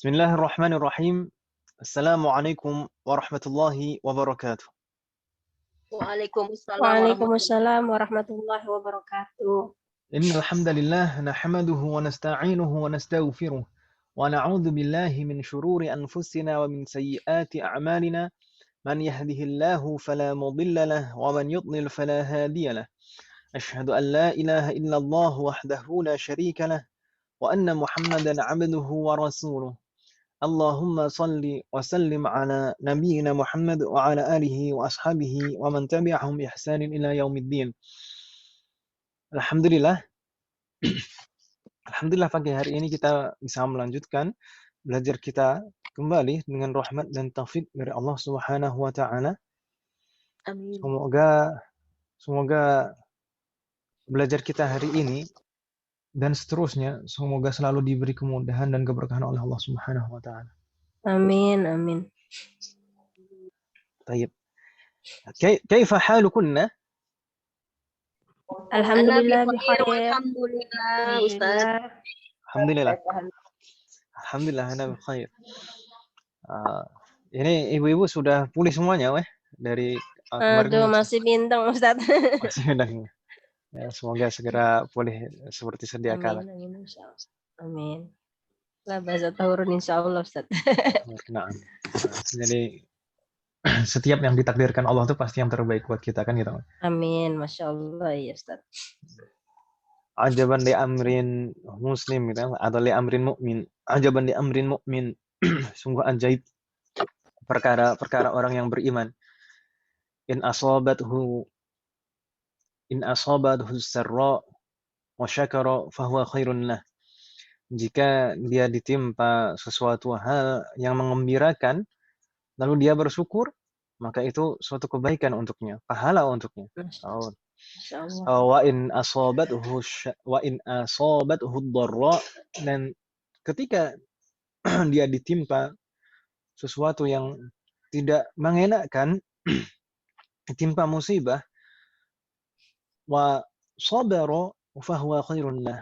Bismillahirrahmanirrahim. Assalamualaikum warahmatullahi wabarakatuh. Waalaikumsalam Waalaikumsalam warahmatullahi wabarakatuh. Innal hamdalillah nahmaduhu wa nasta'inuhu wa nastaghfiruh wa na'udzu billahi min shururi anfusina wa min sayyiati a'malina. Man yahdihillahu fala mudilla lahu wa man yudlil fala hadiya lahu. Asyhadu an la ilaha illallah wahdahu la syarika lahu wa anna Muhammadan 'abduhu wa rasuluh. Allahumma salli wa sallim ala nabiyyina Muhammad wa ala alihi wa ashabihi wa man tabi'ahum bi ihsanin ila yaumiddin. Alhamdulillah. Alhamdulillah pagi hari ini kita bisa melanjutkan belajar kita kembali dengan rahmat dan taufik dari Allah Subhanahu wa taala. Amin. Semoga belajar kita hari ini dan seterusnya semoga selalu diberi kemudahan dan keberkahan oleh Allah Subhanahu wa taala. Amin, amin. طيب. كيف حالكن؟ Alhamdulillah Bikhair, bikhair. alhamdulillah, Ustaz. Alhamdulillah. Alhamdulillah ana bikhair. Ini ibu-ibu sudah pulih semuanya weh dari kemarin. Aduh, masih bintang Ustaz. Masih bintang. Ya, semoga segera pulih seperti sedia kala. Amin, insyaallah. Amin. Lah bahasa tahurun insyaallah Ustaz. Nah, jadi setiap yang ditakdirkan Allah itu pasti yang terbaik buat kita kan gitu. Amin, Masya Allah ya Ustaz. Ajaban li amrin muslim gitu atau li amrin mukmin. Ajaban li amrin mukmin. Sungguh ajaib perkara orang yang beriman. In asabathu sarra wa syakara fahuwa khairun lah. Jika dia ditimpa sesuatu hal yang mengembirakan lalu dia bersyukur, maka itu suatu kebaikan untuknya, pahala untuknya. Wa in asabathu dharra, dan ketika dia ditimpa sesuatu yang tidak mengenakkan, ditimpa musibah, wa sabara fahuwa khairun lah.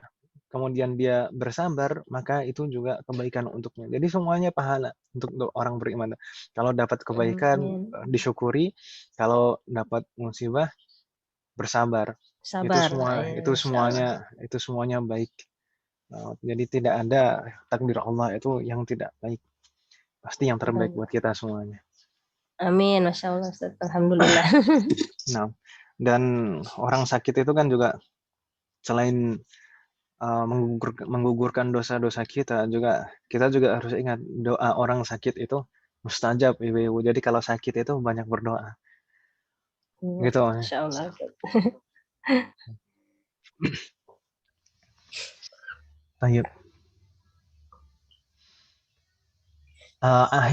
Kemudian dia bersabar, maka itu juga kebaikan untuknya. Jadi semuanya pahala untuk orang beriman. Kalau dapat kebaikan, disyukuri. Kalau dapat musibah, bersabar. Itu semuanya baik. Jadi tidak ada takdir Allah itu yang tidak baik. Pasti yang terbaik buat kita semuanya. Amin, Masya Allah Ustaz. Alhamdulillah. Nah, dan orang sakit itu kan juga selain menggugurkan dosa-dosa kita juga harus ingat doa orang sakit itu mustajab ibu-ibu. Jadi kalau sakit itu banyak berdoa. Gitu. Insyaallah. Baik.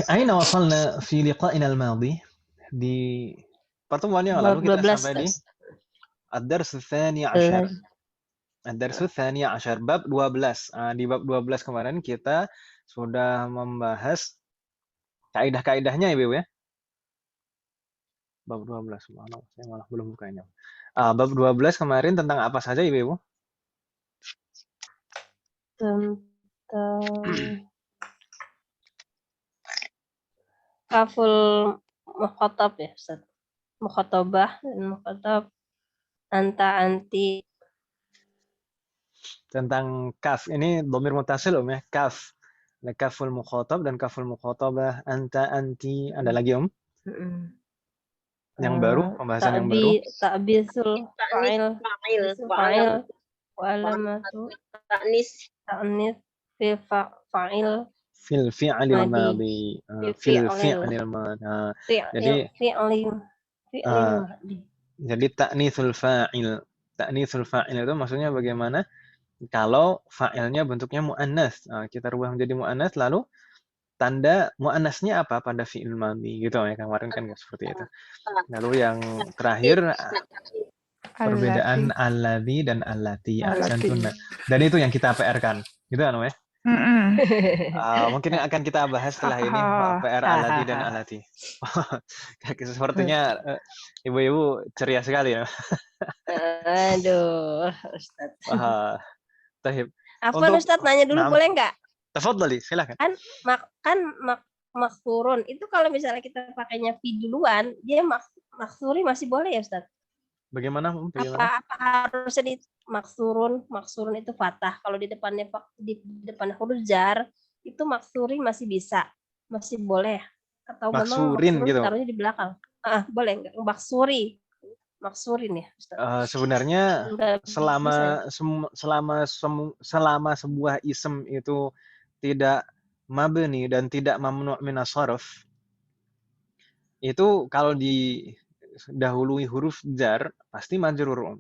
Aina wasalna fi liqa'ina al-madi? Di pertemuan yang lalu kita sampai di ad-dars ats-tsani 'ashar. Ad-darsu tsani 'ashar bab 12. Di bab 12 kemarin kita sudah membahas kaidah-kaidahnya ya, Ibu ya. Bab 12. Subhanallah, saya malah belum bukanya. Bab 12 kemarin tentang apa saja, Ibu? Tentang kaful mukhatab ya, Ustaz. Mukhatabah dan mukhatab, anta, anti. Tentang kaf, ini dhamir muttasil ya, kaf. Ada kaful mukhatab dan kaful mukhatabah, anta, anti, ada lagi yang baru, pembahasan yang baru. Ta'bisul fa'il wa alamatu ta'nis fil fa'il Fil fi'lil madhi. Fil fi'lil madhi. Jadi ta'nitsul fa'il. Ta'nitsul fa'il itu maksudnya bagaimana? Kalau fa'ilnya bentuknya mu'annas, kita rubah menjadi mu'annas, lalu tanda mu'annasnya apa pada fi'il madhi gitu ya, kemarin kan seperti itu. Lalu yang terakhir perbedaan alladhi dan allati, ahsantuna. Dan itu yang kita PR-kan. Gitu kan, ya? Mungkin akan kita bahas setelah ini PR alladhi dan allati. Sepertinya ibu-ibu ceria sekali ya. Aduh, Ustaz. Tahib. Afwan Ustaz, nanya dulu boleh nggak? Tafadhali, silakan. Maksurun itu kalau misalnya kita pakainya fi duluan, dia maksuri masih boleh ya Ustaz? Bagaimana? Bagaimana? Apa harusnya di maksurun itu fathah. Kalau di depan huruf jar itu maksuri masih bisa, masih boleh. Atau memang Maksurin maksurun gitu. taruhnya di belakang. Boleh enggak? Maksurin ya Ustaz. Sebenarnya Enggak bisa. selama sebuah ism itu tidak mabni dan tidak mamnu' min as-sarf, itu kalau didahului huruf jar pasti majrur.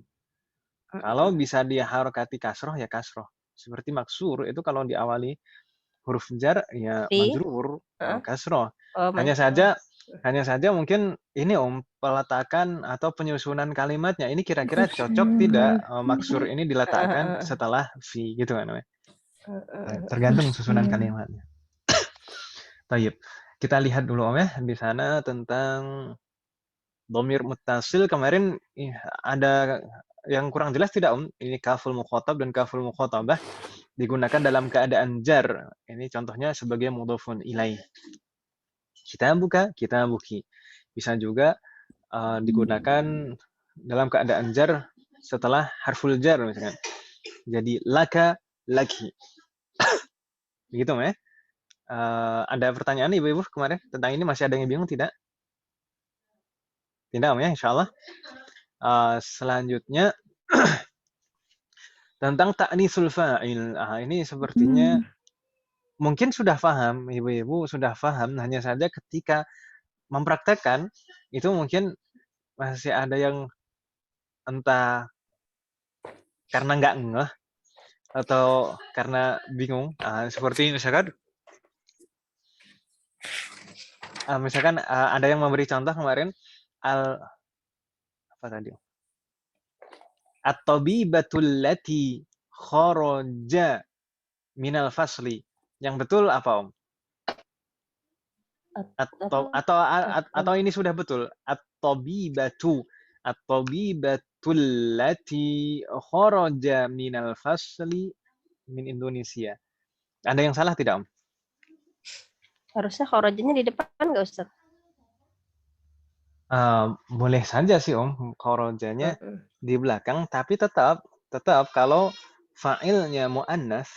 Kalau bisa dia harokati kasroh ya kasroh. Seperti maksur itu kalau diawali huruf jar ya majrur kasroh. Hanya saja mungkin ini peletakan atau penyusunan kalimatnya ini kira-kira cocok tidak maksur ini diletakkan setelah fi gitu kan. Tergantung susunan kalimatnya. Tayyib. Kita lihat dulu Om ya di sana tentang dhamir muttasil. Kemarin ada yang kurang jelas tidak Om? Ini kaful mukhatab dan kaful mukhatabah digunakan dalam keadaan jar. Ini contohnya sebagai mudhafun ilaih. Kitabuki. Bisa juga digunakan dalam keadaan jar setelah harful jar misalkan. Jadi laka, laki. Begitu ya. Ada pertanyaan Ibu-ibu kemarin tentang ini, masih ada yang bingung tidak? Tidak Om ya, insyaallah. Selanjutnya tentang ta'nisul fa'il. Ini sepertinya mungkin sudah paham, Ibu-ibu sudah paham, hanya saja ketika mempraktekkan itu mungkin masih ada yang entah karena nggak ngeh atau karena bingung. Seperti misalkan ada yang memberi contoh kemarin apa tadi? At-tabibatul lati kharaja minal fasli. Yang betul apa Om? Atau ini sudah betul? At-tabibatul lati kharaja minal fasli min Indonesia. Ada yang salah tidak Om? Harusnya kharajanya di depan enggak Ustaz? Boleh saja sih Om, kharajanya di belakang, tapi tetap kalau fa'ilnya muannas,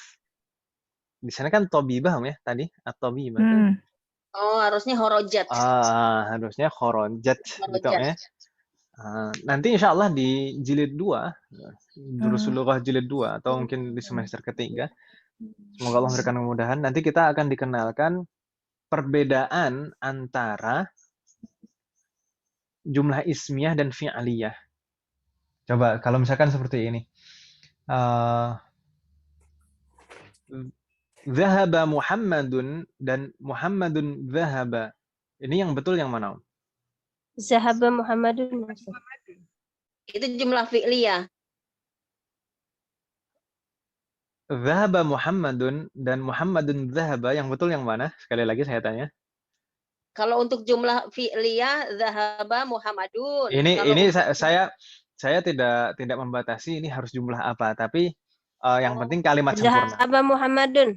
di sana kan tabibah Om ya tadi, at-tabibah. Oh, harusnya horojat. Harusnya kharajat gitu ya. Nanti insya Allah di jilid 2, Durusul Lughah jilid 2 atau mungkin di semester ketiga. Semoga Allah memberikan kemudahan. Nanti kita akan dikenalkan perbedaan antara jumlah ismiyah dan fi'aliyah. Coba kalau misalkan seperti ini. Zahaba Muhammadun dan Muhammadun zahaba. Ini yang betul yang mana? Zahaba Muhammadun. Itu jumlah fi'liyah. Zahaba Muhammadun dan Muhammadun zahaba, yang betul yang mana? Sekali lagi saya tanya. Kalau untuk jumlah fi'liyah zahaba Muhammadun. Ini saya tidak membatasi ini harus jumlah apa, tapi yang penting kalimat sempurna. Zahaba Muhammadun.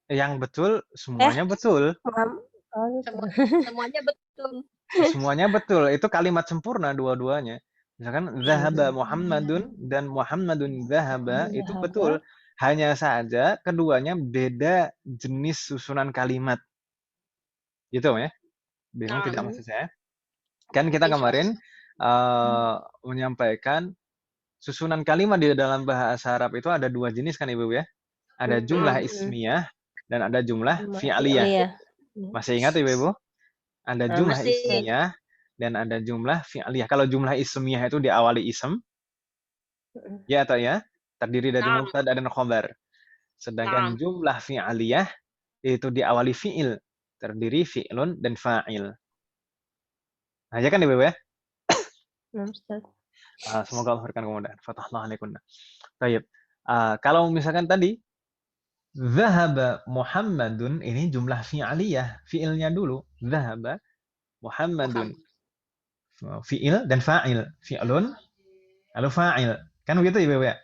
Yang betul semuanya betul. Semuanya betul. Semuanya betul. Itu kalimat sempurna dua-duanya. Misalkan zahaba Muhammadun dan Muhammadun zahaba itu betul. Hanya saja keduanya beda jenis susunan kalimat. Gitu ya. Bingung tidak maksud saya? Kan kita kemarin menyampaikan susunan kalimat di dalam bahasa Arab itu ada dua jenis kan Ibu ya? Ada jumlah ismiyah dan ada jumlah fi'aliyah. Masih ingat Ibu? Ada jumlah ismiyah dan ada jumlah fi'aliyah. Kalau jumlah ismiyah itu diawali ism, ya atau ya, terdiri dari mubtada dan khabar. Sedangkan jumlah fi'aliyah itu diawali fi'il, terdiri fi'lun dan fa'il. Nah, ya kan Ibu ya? Semoga Allah berikan kemudahan. Fatahullah alaikunna. Baik. Kalau misalkan tadi zahaba Muhammadun, ini jumlah fi'aliyah, fi'ilnya dulu. Zahaba Muhammadun. Fi'il dan fa'il. Fi'lun lalu fa'il. Kan begitu Ibu ya?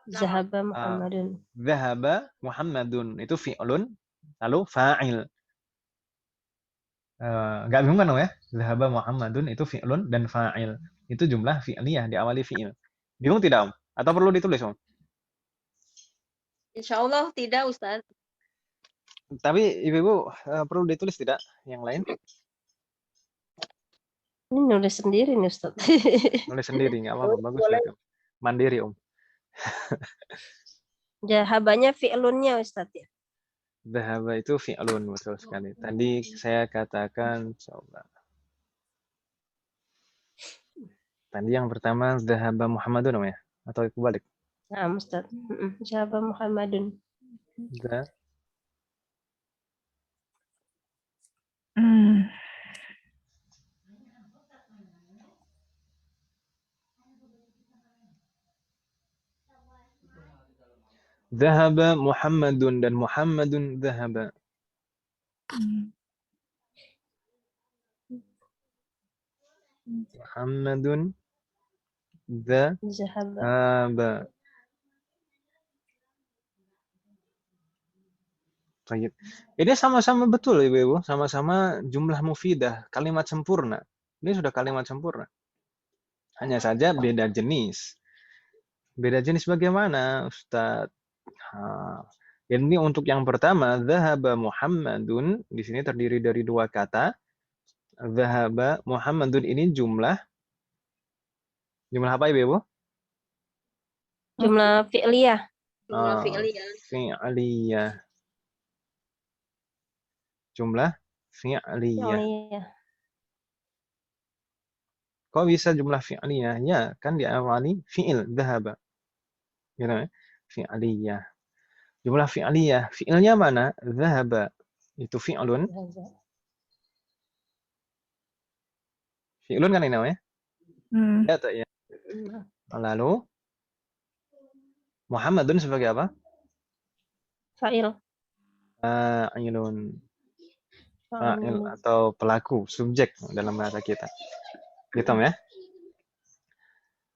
Zahaba Muhammadun. Dhahaba Muhammadun itu fi'lun, lalu fa'il. Nggak bingung kan ya? Dhahaba Muhammadun itu fi'lun dan fa'il. Itu jumlah fi'liyah diawali fi'il. Bingung tidak, Om? Atau perlu ditulis, Om? Insya Allah tidak, Ustaz. Tapi Ibu-ibu perlu ditulis tidak yang lain? Ini nulis sendiri nih Ustaz. Nulis sendiri, nggak apa-apa. Bagus ya, Om. Mandiri, Om. Jahabanya fi'lunnya Ustaz ya. Dhahaba itu fi'lun, betul sekali. Tadi saya katakan, coba. Tadi yang pertama, Dhahaba Muhammadun, Om ya? Atau kebalik? Nah, Ustaz. Zahaba Muhammadun. Dhahaba Muhammadun dan Muhammadun dhahaba. Muhammadun Zahaba. dhahaba. Baik. Ini sama-sama betul Ibu-ibu, sama-sama jumlah mufidah, kalimat sempurna. Ini sudah kalimat sempurna. Hanya saja beda jenis. Beda jenis bagaimana, Ustaz? Ini untuk yang pertama, dhahaba Muhammadun, di sini terdiri dari dua kata. Dhahaba Muhammadun ini jumlah apa Ibu? Jumlah fi'liyah. Jumlah fi'liyah. Fi'liyah. Jumlah fi'liyah. Fi'liyah. Kok bisa jumlah fi'liyah? Ya, kan diawali fi'il, dhahaba. Gitu ya? Fi'liyah. Jumlah fi'liyah. Fi'ilnya mana? Dhahaba. Itu fi'lun. Fi'lun kan ini namanya? Ya, tak ya. Lalu Muhammadun sebagai apa? Fa'il. Fa'ilun. Fa'il atau pelaku, subjek dalam bahasa kita. Gitu ya.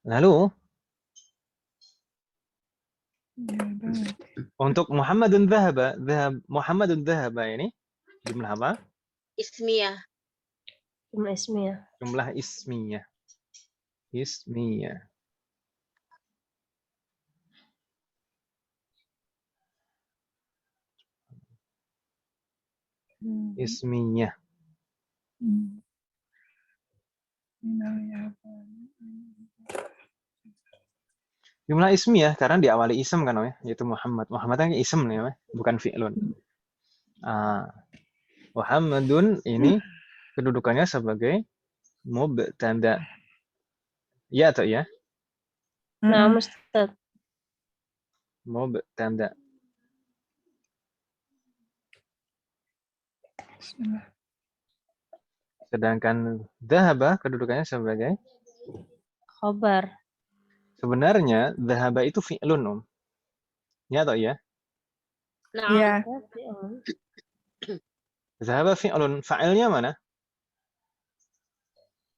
Lalu untuk Muhammadun dhahaba, Muhammadun dhahaba ini jumlah apa? Ismiyah. Jumlah ismiyah. Jumlah ismiyah. Ismiyah. Ismiyah. Jumlah ismiyah karena diawali ism kan, yaitu Muhammad. Muhammad kan ism nih, bukan fi'lun. Muhammadun ini kedudukannya sebagai mubtada. Ya atau ya? Nah, Ustaz. Mubtada. Sedangkan dhahaba kedudukannya sebagai Khobar. Sebenarnya dhahaba itu fi'lun, Om. Ya atau ya? Nah, Iya. Dhahaba fi'lun. Fa'ilnya mana?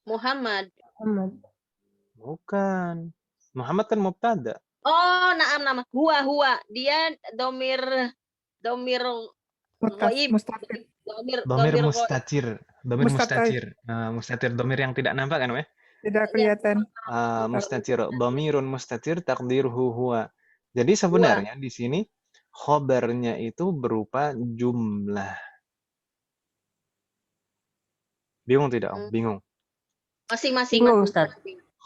Muhammad. Bukan. Muhammad kan mubtada. Oh, nama. Huwa. Dia domir ghaib. Mustatir. Domir mustatir. Domir mustatir. Mustatir domir yang tidak nampak kan, Tidak kelihatan. Mustatir. Domirun mustatir takdirhu huwa. Jadi sebenarnya di sini khobarnya itu berupa jumlah. Bingung tidak, Om? Bingung. Masing-masing. Bingung, Ustaz.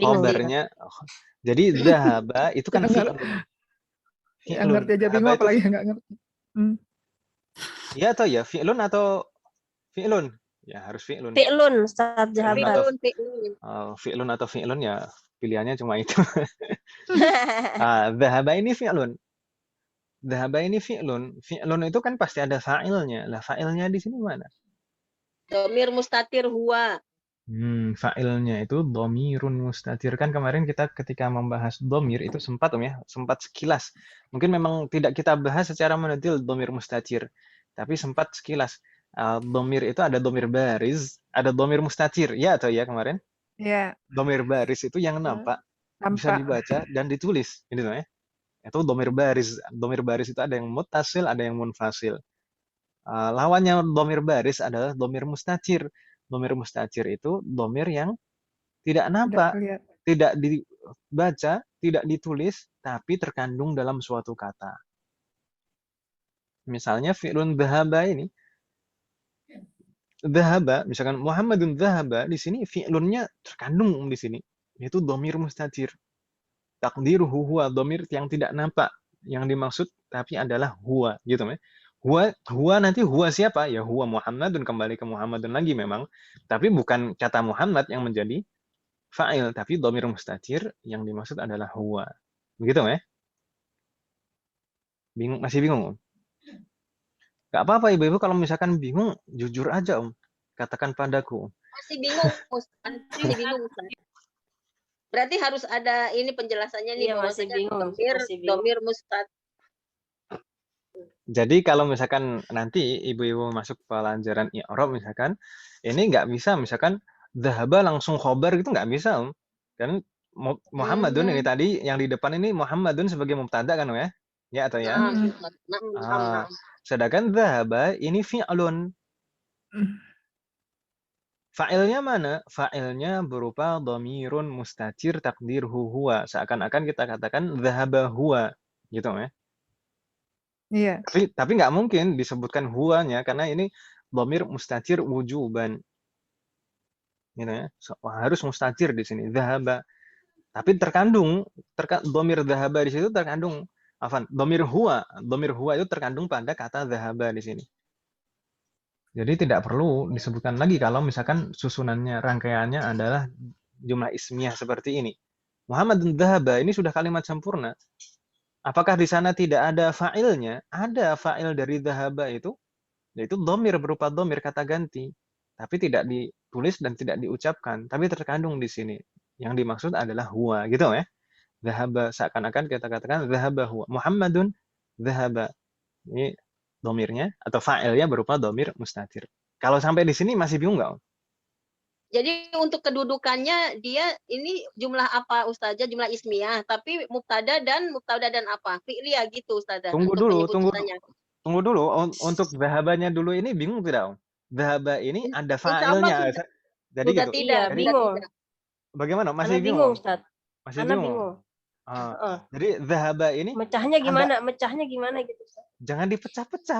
Khobarnya. Jadi dhahaba itu kan fi'lun. Yang ngerti aja bingung, apalagi nggak ngerti. Iya atau ya? Fi'lun atau fi'lun? Ya harus fi'lun. Fi'lun, Ustaz Dhahaba. Fi'lun atau fi'lun ya pilihannya cuma itu. Dhahaba ini fi'lun. Dhahaba ini fi'lun. Fi'lun itu kan pasti ada fa'ilnya. Lah fa'ilnya di sini mana? Domir mustatir huwa. Fa'ilnya itu domirun mustatir. Kan kemarin kita ketika membahas domir itu sempat, Om ya, sempat sekilas. Mungkin memang tidak kita bahas secara mendetil domir mustatir, tapi sempat sekilas. Domir itu ada domir baris, ada domir mustatir, ya atau ya kemarin? Iya. Domir baris itu yang nampak, bisa dibaca dan ditulis, gitu ya. Itu domir baris. Domir baris itu ada yang muttasil, ada yang munfasil. Lawannya domir baris adalah domir mustatir. Domir mustatir itu domir yang tidak Tidak nampak, kelihatan. tidak dibaca, tidak ditulis, tapi terkandung dalam suatu kata. Misalnya fi'lun dhahaba ini, dhahaba, misalkan Muhammadun dhahaba, di sini fi'lunnya terkandung di sini, yaitu domir mustatir. Takdiruhu huwa, domir yang tidak nampak, yang dimaksud tapi adalah huwa, gitu ya. Huwa nanti huwa siapa? Ya huwa Muhammadun, kembali ke Muhammadun lagi memang, tapi bukan kata Muhammad yang menjadi fa'il, tapi domir mustatir yang dimaksud adalah huwa. Begitu ya? Bingung, masih bingung? Gak apa-apa ibu-ibu kalau misalkan bingung, jujur aja katakan padaku. Masih bingung, Ustaz. Masih bingung, Ustaz. Berarti harus ada ini penjelasannya nih, Iya, masih bahwasanya bingung, domir, masih bingung. domir mustad. Jadi kalau misalkan nanti ibu-ibu masuk pelajaran i'rab misalkan, ini nggak bisa misalkan dhahaba langsung khobar gitu nggak bisa kan Muhammadun ini tadi yang di depan ini Muhammadun sebagai mubtada kan ya? Ya atau ya? Sedangkan dhahaba ini fi'lun. Fa'ilnya mana? Fa'ilnya berupa dhamirun mustatir takdirhu huwa. Seakan-akan kita katakan dhahaba huwa gitu ya. Iya. Tapi nggak mungkin disebutkan huwanya karena ini dhamir mustatir wujuban. Gitu ya. Harus mustatir di sini dhahaba. Tapi terkandung dhamir dhahaba di situ terkandung dhamir huwa itu terkandung pada kata dhahaba di sini. Jadi tidak perlu disebutkan lagi kalau misalkan susunannya rangkaiannya adalah jumlah ismiyah seperti ini. Muhammadun dhahaba ini sudah kalimat sempurna. Apakah di sana tidak ada fa'ilnya? Ada fa'il dari dhahaba itu, yaitu dhamir berupa dhamir kata ganti, tapi tidak ditulis dan tidak diucapkan, tapi terkandung di sini. Yang dimaksud adalah huwa, gitu ya. Dhahaba seakan-akan kita katakan dhahaba huwa. Muhammadun dhahaba. Ini dhamirnya atau fa'ilnya berupa dhamir mustatir. Kalau sampai di sini masih bingung nggak? Jadi untuk kedudukannya dia ini jumlah apa Ustazah? Jumlah ismiyah, tapi mubtada dan apa? Fi'liyah gitu Ustazah. Tunggu untuk dulu. penyebutannya. Tunggu dulu. Untuk dhahabanya dulu ini bingung tidak? Dhahaba ini ada fa'ilnya. Jadi sudah gitu. tidak, Iya, bingung. Bagaimana? Masih Ana bingung, bingung? Ustaz. Masih Ana bingung. bingung. Jadi dhahaba ini Mecahnya gimana? Mecahnya gimana gitu, Ustaz? jangan dipecah-pecah,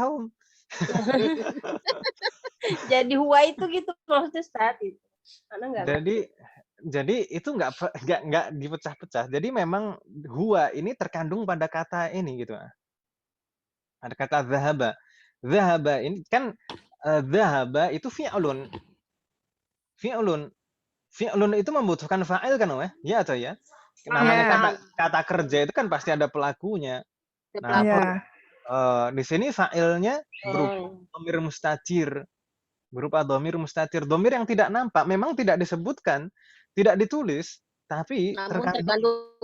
Jadi huwa itu gitu maksudnya Ustaz itu. Ana enggak Jadi itu nggak dipecah-pecah. Jadi memang huwa ini terkandung pada kata ini gitu. Ada kata dhahaba. Dhahaba ini kan dhahaba itu fi'lun. Fi'lun itu membutuhkan fa'il kan, ya atau ya? Namanya kata kerja itu kan pasti ada pelakunya. Nah, di sini fa'ilnya berupa dhamir mustatir. Berupa dhamir mustatir. Dhamir yang tidak nampak, memang tidak disebutkan, tidak ditulis, tapi terkandung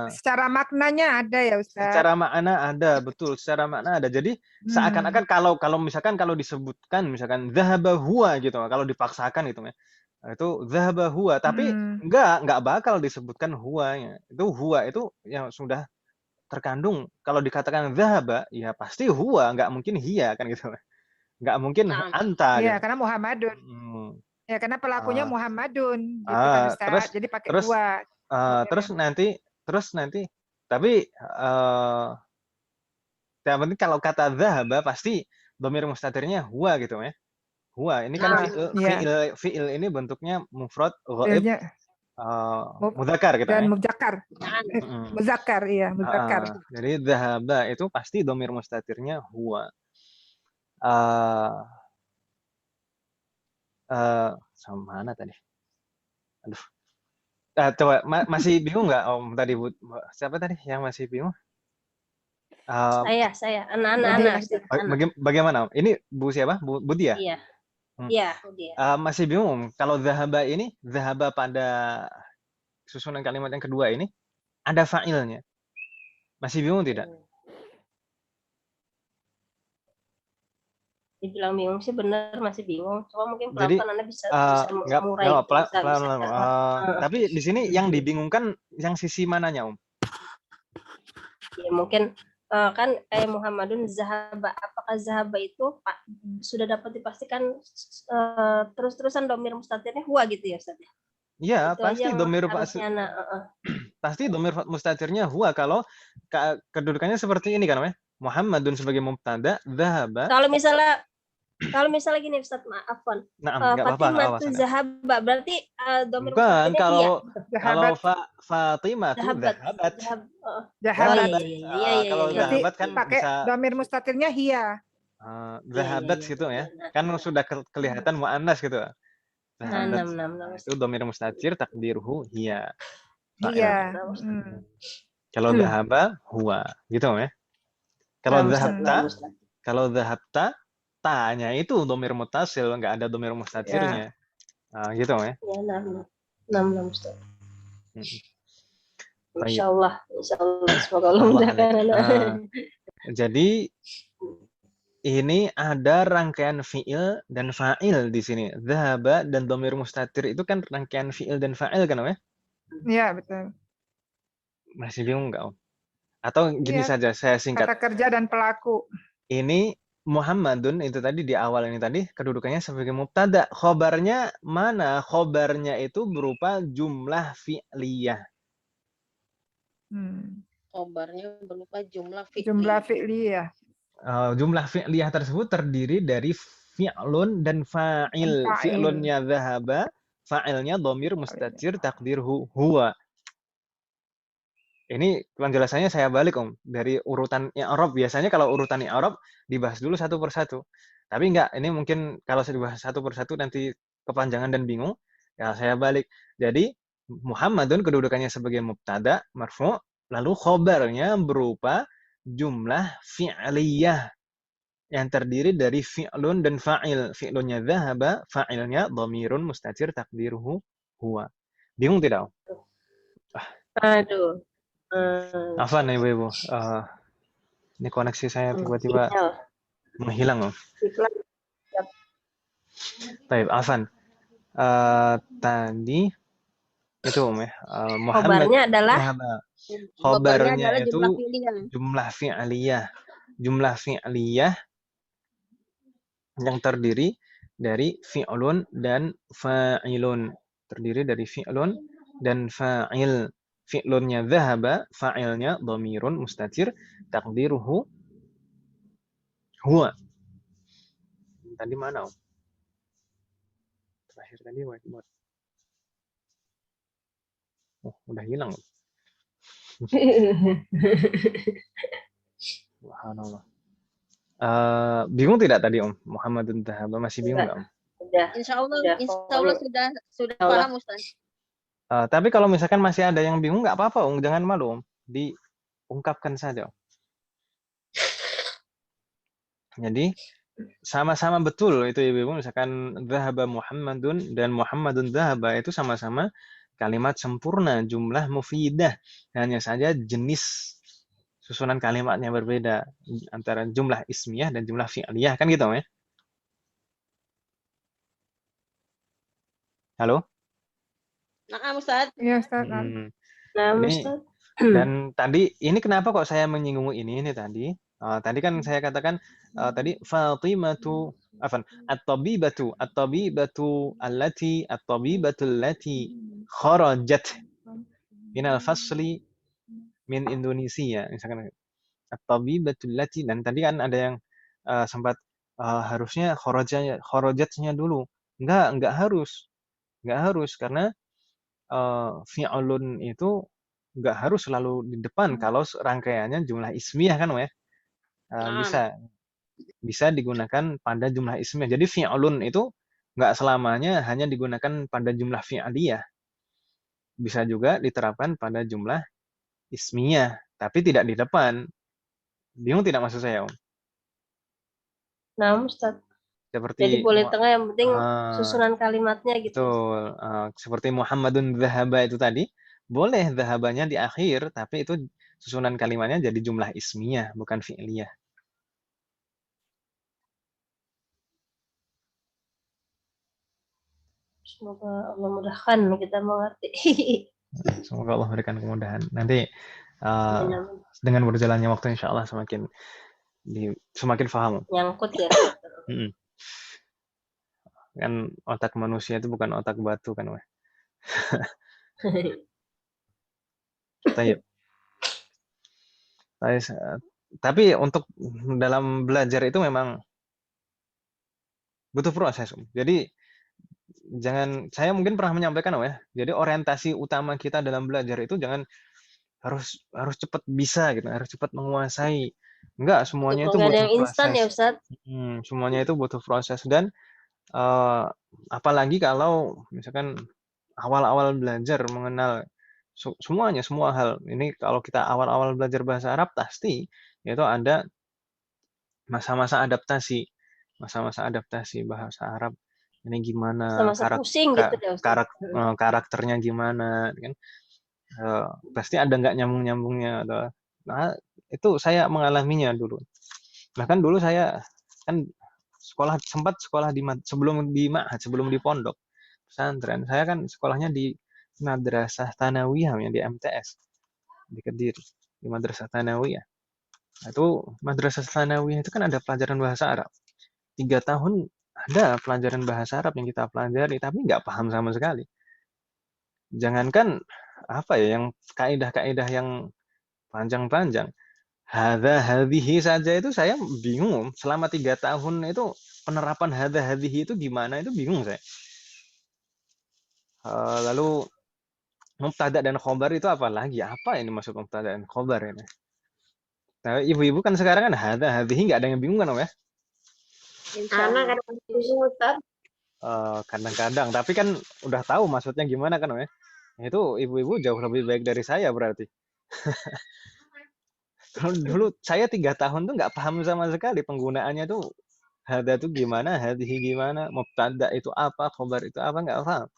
secara maknanya ada ya Ustaz. Secara makna ada, betul. Secara makna ada. Jadi seakan-akan kalau misalkan kalau disebutkan misalkan dhahaba huwa gitu, kalau dipaksakan itu ya. Itu dhahaba huwa, tapi enggak bakal disebutkan huwanya. Itu huwa itu yang sudah terkandung. Kalau dikatakan dhahaba, ya pasti huwa, enggak mungkin hiya kan gitu. Enggak mungkin anta. Iya, gitu. karena Muhammadun. Ya, karena pelakunya Muhammadun gitu kan Ustaz. Jadi pakai huwa. Terus nanti tapi yang penting kalau kata dhahaba pasti dhamir mustatirnya huwa gitu ya. Huwa ini kan fi'il ini bentuknya mufrad ghaib mudzakkar gitu dan ya. Muzakkar iya, muzakkar. Jadi dhahaba itu pasti dhamir mustatirnya huwa. Sama mana tadi? Aduh. Coba masih bingung nggak Om tadi siapa tadi yang masih bingung? Saya anak-anak. Bagaimana? Ini Bu siapa? Bu Dia? Iya. Iya, dia. Masih bingung kalau dhahaba ini dhahaba pada susunan kalimat yang kedua ini ada fa'ilnya. Masih bingung tidak? Dibilang bingung sih benar masih bingung. Cuma mungkin pelan-pelan Anda bisa murai. Pelan. Tapi di sini yang dibingungkan yang sisi mananya, Om? Ya mungkin kan kayak Muhammadun zahaba. Apakah zahaba itu sudah dapat dipastikan terus-terusan domir mustatirnya huwa gitu ya Ustaz? Ya, Itu aja pasti yang domir harusnya anak. pasti domir mustatirnya huwa kalau kedudukannya seperti ini kan, Muhammadun sebagai mubtada, dhahaba. Kalau misalnya gini Ustaz, maafkan. Nggak apa-apa, nggak Fatimah apa-apa. tuh zahaba, berarti domir Bukan, mustatirnya iya. kalau Fatimah tuh Zahabat. dhahabat. Zahabat. Oh iya. Kalau Berarti dhahabat kan pakai bisa domir mustatirnya hiya. dhahabat gitu ya. Kan sudah kelihatan muannas gitu. Dhahabat. Itu domir mustatir takdirhu hiya. Iya. Kalau dhahaba huwa, gitu ya. Kalau dhahabta ta-nya itu domir muttasil, nggak ada domir mustatirnya. Gitu ya. Insyaallah, semoga Allah mudahkan. Jadi ini ada rangkaian fiil dan fa'il di sini. Dhahaba dan domir mustatir itu kan rangkaian fiil dan fa'il kan, ya? Iya, betul. Masih bingung nggak, Om? Atau gini saja, saya singkat. Kata kerja dan pelaku. Ini Muhammadun itu tadi di awal ini tadi kedudukannya sebagai mubtada. Khobarnya mana? Khobarnya itu berupa jumlah fi'liyah. Khobarnya berupa jumlah fi'liyah. Jumlah fi'liyah tersebut terdiri dari fi'lun dan fa'il. Fi'lunnya dhahaba, fa'ilnya dhamir mustatir takdirhu huwa. Ini penjelasannya saya balik, Om. Dari urutan i'rab. Biasanya kalau urutan i'rab dibahas dulu satu persatu. Tapi enggak, ini mungkin kalau saya dibahas satu persatu nanti kepanjangan dan bingung. Ya, saya balik. Jadi, Muhammadun kedudukannya sebagai mubtada, marfu', lalu khobarnya berupa jumlah fi'liyah yang terdiri dari fi'lun dan fa'il. Fi'lunnya dhahaba, fa'ilnya dhamirun mustatir takdiruhu huwa. Bingung tidak, Om? Aduh. Afan ibu-ibu, ini koneksi saya tiba-tiba menghilang, Om. Baik, Afan. Tadi itu, Om ya. Muhammad. Khobarnya itu jumlah fi'liyah. Jumlah fi'liyah yang terdiri dari fi'lun dan fa'ilun. Terdiri dari fi'lun dan fa'il. Fi'lunnya dhahaba, fa'ilnya dhamirun mustatir, takdiruhu huwa. Tadi mana, Om? Terakhir tadi whiteboard. Oh, udah hilang, Om. Subhanallah. Bingung tidak tadi, Om? Muhammadun dhahaba masih bingung nggak, Om? Insya Allah sudah paham, Ustaz. Tapi kalau misalkan masih ada yang bingung, nggak apa-apa, Om. Jangan malu, Om. Diungkapkan saja, Om. Jadi, sama-sama betul itu, Ibu. Misalkan dhahaba Muhammadun dan Muhammadun dhahaba itu sama-sama kalimat sempurna, jumlah mufidah. Hanya saja jenis susunan kalimatnya berbeda antara jumlah ismiyah dan jumlah fi'liyah. Kan gitu, ya? Halo? Nah, Ustaz. Iya, Ustaz. Dan tadi ini kenapa kok saya menyinggung ini tadi? Tadi kan saya katakan tadi Fatimatu at-tabibatu allati kharajat minal fasli min Indonesia, misalkan at-tabibatu allati, dan tadi kan ada yang sempat harusnya kharajatnya dulu. Enggak harus. Enggak harus karena fi'lun itu nggak harus selalu di depan kalau rangkaiannya jumlah ismiyah kan, ya. Bisa digunakan pada jumlah ismiyah. Jadi fi'lun itu nggak selamanya hanya digunakan pada jumlah fi'liyah. Bisa juga diterapkan pada jumlah ismiyah, tapi tidak di depan. Bingung tidak maksud saya, Om? Nah, Ustaz. Jadi boleh tengah, yang penting susunan kalimatnya gitu. Betul. Seperti Muhammadun dhahaba itu tadi, boleh dhahabanya di akhir, tapi itu susunan kalimatnya jadi jumlah ismiyah, bukan fi'liyah. Semoga Allah mudahkan kita mengerti. Semoga Allah berikan kemudahan. Nanti dengan berjalannya waktu insya Allah semakin paham. Nyangkut ya. Kan otak manusia itu bukan otak batu kan, weh. Tapi untuk dalam belajar itu memang butuh proses. Jadi saya mungkin pernah menyampaikan, ya. Jadi orientasi utama kita dalam belajar itu jangan harus cepat bisa gitu, harus cepat menguasai. Enggak, semuanya itu butuh proses. Instan ya, Ustaz. Semuanya itu butuh proses dan apalagi kalau misalkan awal-awal belajar mengenal semua hal. Ini kalau kita awal-awal belajar bahasa Arab pasti itu ada masa-masa adaptasi bahasa Arab. Ini gimana karakternya gimana kan? Pasti ada nggak nyambung-nyambungnya. Nah, itu saya mengalaminya dulu. Bahkan dulu saya kan sempat sekolah sebelum di pondok pesantren. Saya kan sekolahnya di Madrasah Thanawiyah di MTS di Kediri, di Madrasah Thanawiyah. Itu Madrasah Thanawiyah itu kan ada pelajaran bahasa Arab. 3 tahun ada pelajaran bahasa Arab yang kita pelajari, tapi nggak paham sama sekali. Jangankan yang kaidah-kaidah yang panjang-panjang. Hadhihi saja itu saya bingung. Selama 3 tahun itu penerapan hadhihi itu gimana, itu bingung saya. Lalu mubtada dan khobar itu apa lagi? Apa ini maksud mubtada dan khobar ini? Nah, ibu-ibu kan sekarang kan hadhihi nggak ada yang bingung kan, ya? Kadang-kadang bingung, Ustaz. Kadang-kadang, tapi kan udah tahu maksudnya gimana kan, ya? Itu ibu-ibu jauh lebih baik dari saya berarti. Dulu saya 3 tahun tuh nggak paham sama sekali penggunaannya tuh. Hadha tuh gimana, hadhihi gimana, mubtada itu apa, khobar itu apa, nggak paham.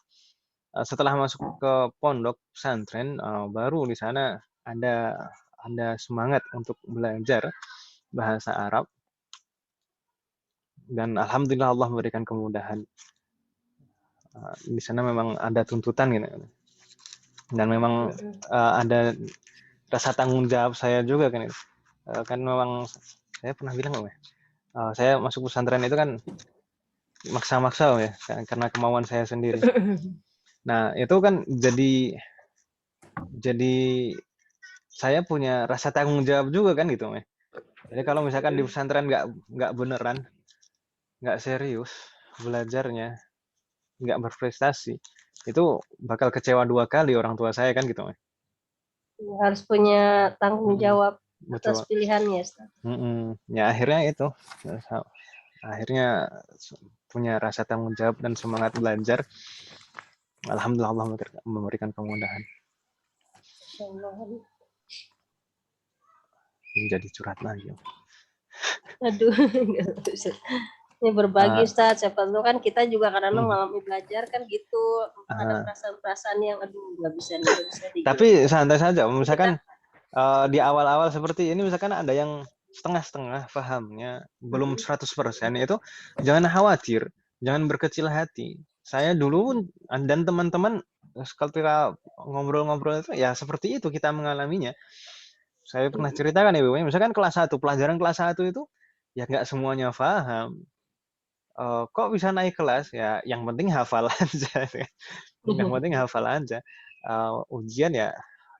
Setelah masuk ke pondok pesantren, baru di sana ada semangat untuk belajar bahasa Arab. Dan alhamdulillah Allah memberikan kemudahan. Di sana memang ada tuntutan gitu. Dan memang ada rasa tanggung jawab saya juga kan. Kan memang saya pernah bilang, saya masuk pesantren itu kan maksa-maksa ya, karena kemauan saya sendiri. Nah, itu kan jadi saya punya rasa tanggung jawab juga kan gitu, ya. Jadi kalau misalkan di pesantren nggak beneran, nggak serius belajarnya, nggak berprestasi, itu bakal kecewa 2 kali orang tua saya kan gitu, ya. Harus punya tanggung jawab atas pilihannya, Ustaz. Ya akhirnya itu, akhirnya punya rasa tanggung jawab dan semangat belajar. Alhamdulillah Allah memberikan kemudahan. Ini jadi curhat lagi. Aduh, ini berbagi, Ustaz. Siapa tahu kan kita juga kadang-kadang mengalami belajar kan gitu, ada perasaan-perasaan yang nggak bisa. Tapi santai saja, misalkan di awal-awal seperti ini, misalkan ada yang setengah-setengah pahamnya, belum 100%, itu jangan khawatir, jangan berkecil hati. Saya dulu dan teman-teman ketika ngobrol-ngobrol itu ya seperti itu kita mengalaminya. Saya pernah ceritakan ya, misalkan kelas 1, pelajaran kelas 1 itu ya nggak semuanya paham. Kok bisa naik kelas? Ya yang penting hafal aja. Yang penting hafal aja. Ujian ya,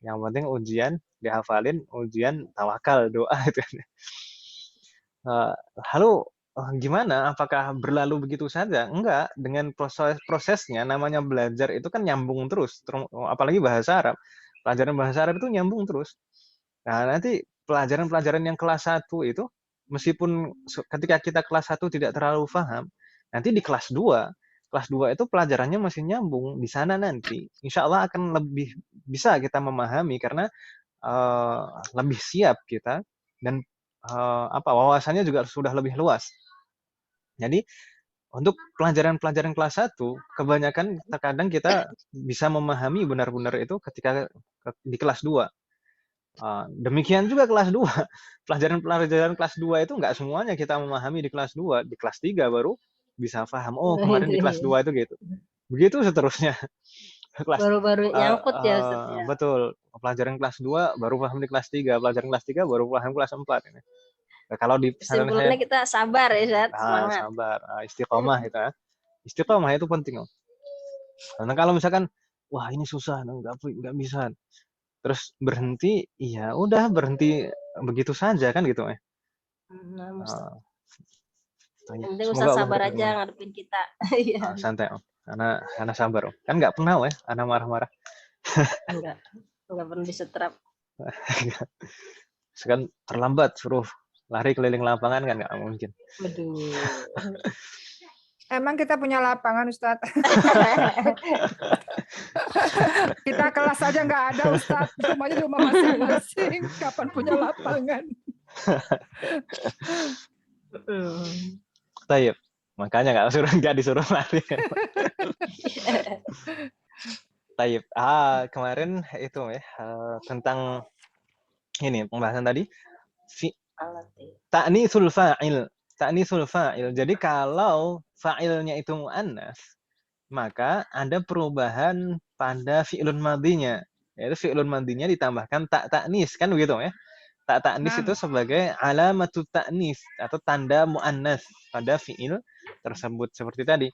yang penting ujian dihafalin, ujian tawakal, doa itu. Lalu gimana? Apakah berlalu begitu saja? Enggak, dengan prosesnya namanya belajar itu kan nyambung terus, apalagi bahasa Arab. Pelajaran bahasa Arab itu nyambung terus. Nah, nanti pelajaran-pelajaran yang kelas 1 itu meskipun ketika kita kelas 1 tidak terlalu paham, nanti di kelas 2 itu pelajarannya masih nyambung. Di sana nanti insya Allah akan lebih bisa kita memahami karena lebih siap kita dan wawasannya juga sudah lebih luas. Jadi untuk pelajaran-pelajaran kelas 1 kebanyakan terkadang kita bisa memahami benar-benar itu ketika di kelas 2. Demikian juga kelas 2. Pelajaran-pelajaran kelas 2 itu nggak semuanya kita memahami di kelas 2. Di kelas 3 baru bisa paham. Oh, kemarin di kelas 2 itu gitu. Begitu seterusnya. kelas Baru-baru nyangkut ya Ustaz ya. betul, pelajaran kelas 2 baru paham di kelas 3, pelajaran kelas 3 baru paham kelas 4 ini. Nah, kalau di pesantren saya Kesimpulannya kita sabar ya Ustaz, semangat. sabar, istiqomah itu ya. Istiqomah itu penting. Karena kalau misalkan wah ini susah, nggak bisa. Terus berhenti, ya udah berhenti begitu saja kan gitu ya. Nah, Ustaz. Baik. Yang penting Semoga Ustaz Allah sabar berkenan. aja ngadepin kita. Iya. Santai Om. Karena sabar Om. Kan nggak pernah ya, anak marah-marah. Enggak perlu disetrap. Sekarang terlambat suruh lari keliling lapangan kan nggak mungkin. Aduh. Emang kita punya lapangan, Ustadz? Kita kelas aja nggak ada, Ustadz. Rumahnya di rumah masing-masing. Kapan punya lapangan? Tayyip. Makanya nggak disuruh lari. Tayyip. Kemarin itu ya tentang ini pembahasan tadi. Ta'nisul fa'il. Ta'nisul fa'il. Jadi kalau fa'ilnya itu mu'annas, maka ada perubahan pada fi'lun madhinya. Yaitu fi'lun madhinya ditambahkan tak ta'nis, kan begitu ya? Tak ta'nis itu sebagai alamatut ta'nis atau tanda mu'annas pada fi'il tersebut seperti tadi.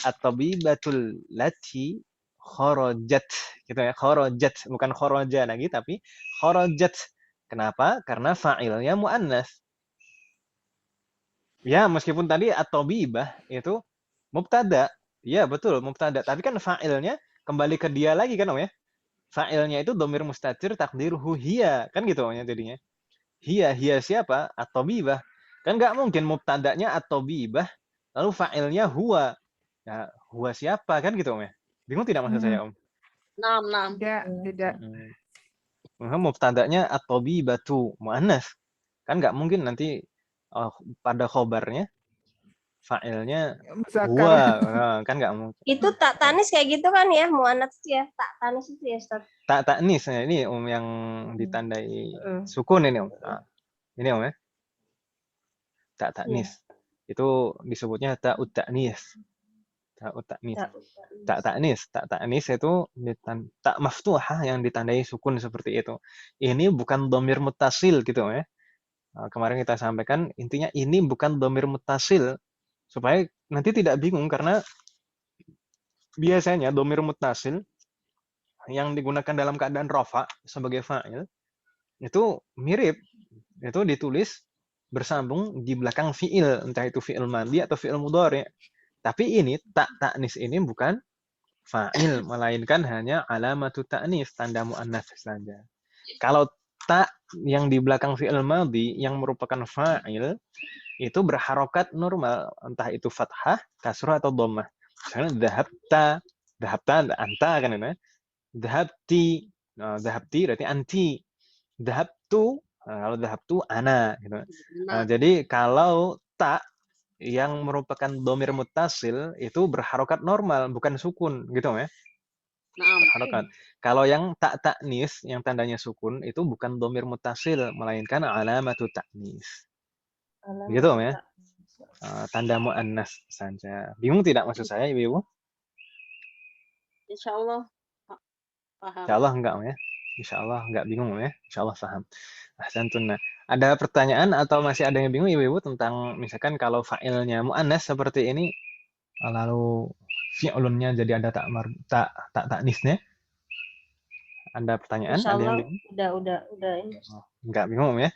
At-tabibatul lati kharajat, gitu ya. Kharajat, bukan kharaja lagi tapi kharajat. Kenapa? Karena fa'ilnya mu'annas. Ya, meskipun tadi at-tabibah itu mubtada. Ya, betul, mubtada. Tapi kan fa'ilnya kembali ke dia lagi kan, Om ya? Fa'ilnya itu dhamir mustatir takdiruhu hiya. Kan gitu, Om ya jadinya. Hiya siapa? At-tabibah. Kan nggak mungkin mubtadanya at-tabibah, lalu fa'ilnya huwa. Ya, huwa siapa? Kan gitu, Om ya? Bingung tidak maksud saya, Om? Nam. Tidak. Mubtadanya at-tabibatu mu'annas. Kan nggak mungkin nanti pada khobarnya fa'ilnya huwa, kan nggak mungkin. Itu tak tanis kayak gitu kan ya, muannats ya, tak tanis itu ya Ustaz. Tak tanis, ini Om yang ditandai sukun ini Om. Ini Om ya. Tak tanis. Itu disebutnya ta'ut ta'nis. Ta'ut ta'nis. Tak tanis itu tak maftuhah yang ditandai sukun seperti itu. Ini bukan dhamir muttasil gitu ya. Kemarin kita sampaikan intinya ini bukan dhamir muttasil supaya nanti tidak bingung karena biasanya dhamir muttasil yang digunakan dalam keadaan rafa sebagai fa'il itu mirip, itu ditulis bersambung di belakang fi'il, entah itu fi'il madhi atau fi'il mudhari. Tapi ini tak ta'nis ini bukan fa'il melainkan hanya alamatut ta'nis, tanda muannats saja. Kalau tak yang di belakang fi'il madhi yang merupakan fa'il itu berharokat normal, entah itu fathah, kasrah atau dhammah. Misalnya dhahabta anta kan ini. Dhahabti berarti anti. Dhahabtu, kalau dhahabtu ana gitu. Jadi kalau tak yang merupakan dhamir muttasil itu berharokat normal, bukan sukun gitu ya. Harokat. Kalau yang tak ta'nis, yang tandanya sukun, itu bukan dhamir muttasil, melainkan alamatut ta'nis. Gitu ya. Tanda mu'annas saja. Bingung tidak maksud saya, Ibu? Insyaallah paham. Insyaallah enggak ya. Insyaallah enggak bingung ya. Insyaallah paham. Ahsantun. Ada pertanyaan atau masih ada yang bingung Ibu tentang misalkan kalau fa'ilnya mu'annas seperti ini lalu fi'lunnya jadi ada ta'nisnya? Ada pertanyaan? Ada yang bingung? Udah ini. Enggak bingung ya?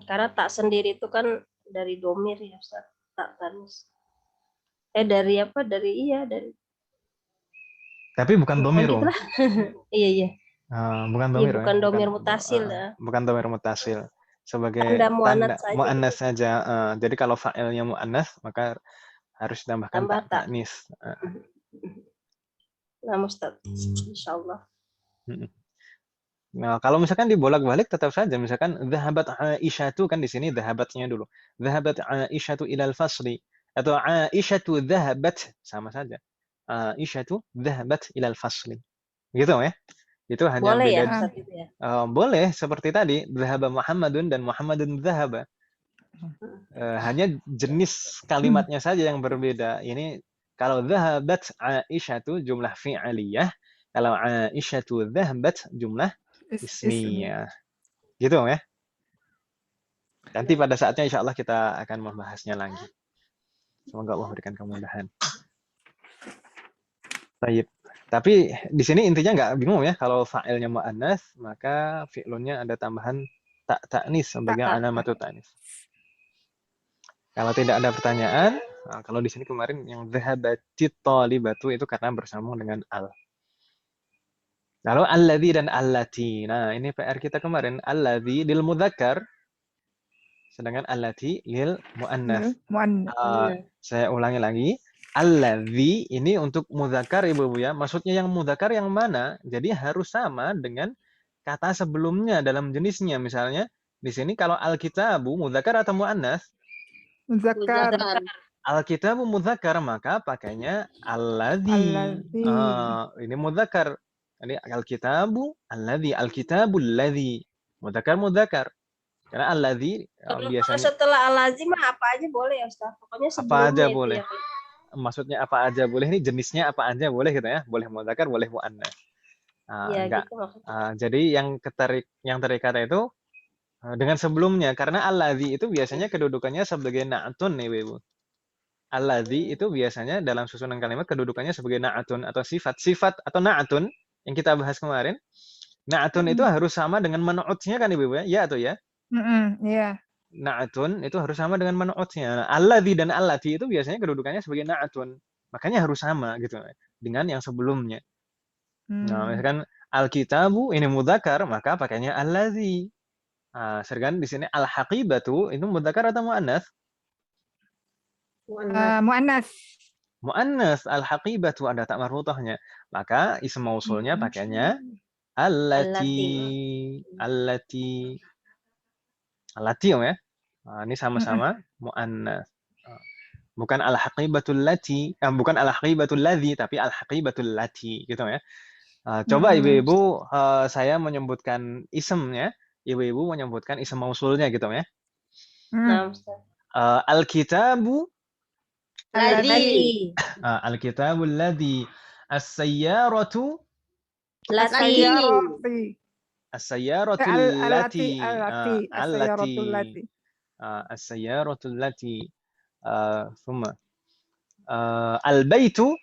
Karena tak sendiri itu kan dari domir ya Ustaz. Tak tanis. Dari apa? Dari. Tapi bukan domir, Om. Iya. Bukan domir. Iya, bukan domir mutasil ya. Bukan domir mutasil. Sebagai tanda mu'annas saja. Jadi kalau fa'ilnya mu'annas maka harus ditambahkan ta'nis. Nah, Ustaz. Insyaallah. Nah, kalau misalkan dibolak-balik tetap saja misalkan dhahabat Aisyatu kan di sini dhahabatnya dulu. Dhahabat Aisyatu ilal fasli atau Aisyatu dhahabat sama saja. Aisyatu dhahabat ilal fasli. Gitu ya. Itu hanya boleh beda. Ya, Ustaz, itu ya? Boleh seperti tadi dhahaba Muhammadun dan Muhammadun dhahaba. Hanya jenis kalimatnya saja yang berbeda. Ini Kalau dhahabat Aisyatu jumlah fi'aliyah, kalau Aisyatu dhahabat jumlah ismiyah. Gitu ya. Nanti pada saatnya insya Allah kita akan membahasnya lagi. Semoga Allah berikan kemudahan. Baik. Tapi di sini intinya nggak bingung ya. Kalau fa'ilnya mu'annas, maka fi'lunnya ada tambahan ta'nis sebagai alamatut ta'nis. Kalau tidak ada pertanyaan, nah, kalau di sini kemarin yang dhahabatit talibatu itu karena bersambung dengan al. Lalu alladzi dan allati. Nah, ini PR kita kemarin. Alladzi lil mudzakkar, sedangkan allati lil mu'annas. Saya ulangi lagi. Alladzi ini untuk mudzakkar Ibu-ibu ya. Maksudnya yang mudzakkar yang mana? Jadi harus sama dengan kata sebelumnya dalam jenisnya. Misalnya di sini kalau al-kitabu mudzakkar atau mu'annas? Muzakkar. Al-kitabu mudzakkar maka pakainya alladzi. Ini mudzakkar. Jadi al-kitabu alladzi, al-kitabul ladzi. Mudzakkar mudzakkar. Karena alladzi biasanya kalau setelah al-ladzi mah apa aja boleh ya Ustaz. Pokoknya apa aja boleh. Ya. Maksudnya apa aja boleh, ini jenisnya apa aja boleh gitu ya. Boleh mudzakkar, boleh muannas. Enggak. Gitu jadi yang terikat itu dengan sebelumnya, karena alladzi itu biasanya kedudukannya sebagai na'tun nih Ibu. Alladzi itu biasanya dalam susunan kalimat kedudukannya sebagai na'tun atau sifat. Sifat atau na'tun yang kita bahas kemarin. Na'tun itu harus sama dengan man'utnya kan Ibu ya? Ya atau ya? Iya. Na'tun itu harus sama dengan man'utnya. Nah, alladzi dan allati itu biasanya kedudukannya sebagai na'tun. Makanya harus sama gitu dengan yang sebelumnya. Nah, misalkan al-kitabu ini mudzakkar, maka pakainya alladzi. Nah, sedangkan di sini al-haqibatu itu mudzakkar atau muannas? Muannas. Muannas, al-haqibatu ada tak marfuthahnya. Maka ism mausulnya pakainya allati. Allati ya. Nah, ini sama-sama muannas. Bukan al-haqibatul lati, bukan al-haqibatul ladzi, tapi al-haqibatul lati gitu ya. Coba Ibu-ibu saya menyebutkan isimnya, Ibu-ibu menyebutkan isim mausulnya gitu ya. Al-kitabu ladzi. Al-kitabul ladzi. As-sayyaratu lati. As-sayyaratul lati. As-sayyaratul lati. As-sayyaratul lati. Thumma al-baitu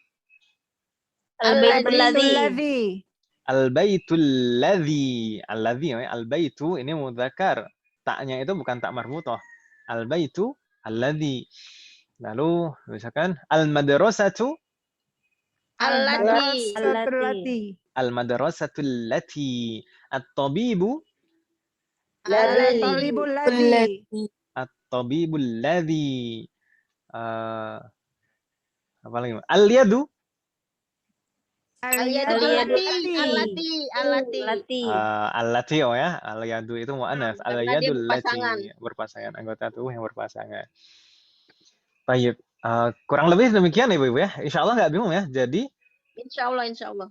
Al-baitul ladzi. Al-baitu ini mudzakkar. Taknya itu bukan tak marfuthah. Al-baitu alladzi. Lalu misalkan al-madrasatu allati. Al-madrasatul lati. At-tabibu At-tabibul ladzi. Apa lagi? Al-yadu Allati ya. Al-yadu itu muannas. Al-yadul lati berpasangan, anggota tubuh yang berpasangan. Baik. Kurang lebih demikian Ibu-ibu ya. Insyaallah nggak bingung ya. Jadi insyaallah.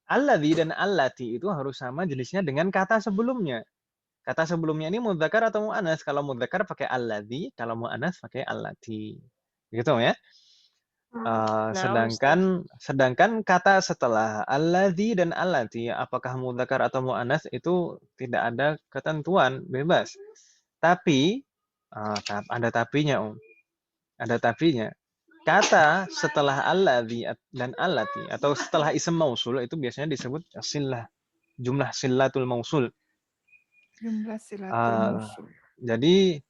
alladzi dan allati itu harus sama jenisnya dengan kata sebelumnya. Kata sebelumnya ini mudzakkar atau muannas? Kalau mudzakkar pakai alladzi, kalau muannas pakai allati. Gitu ya. Sedangkan kata setelah alladzi dan allati apakah mudzakkar atau muannas itu tidak ada ketentuan, bebas. Tapi ada tapinya, Ada tapinya. Kata setelah alladzi dan allati atau setelah ism mausul itu biasanya disebut sillah, jumlah sillatul mausul. Jumlah sillatul mausul. Jadi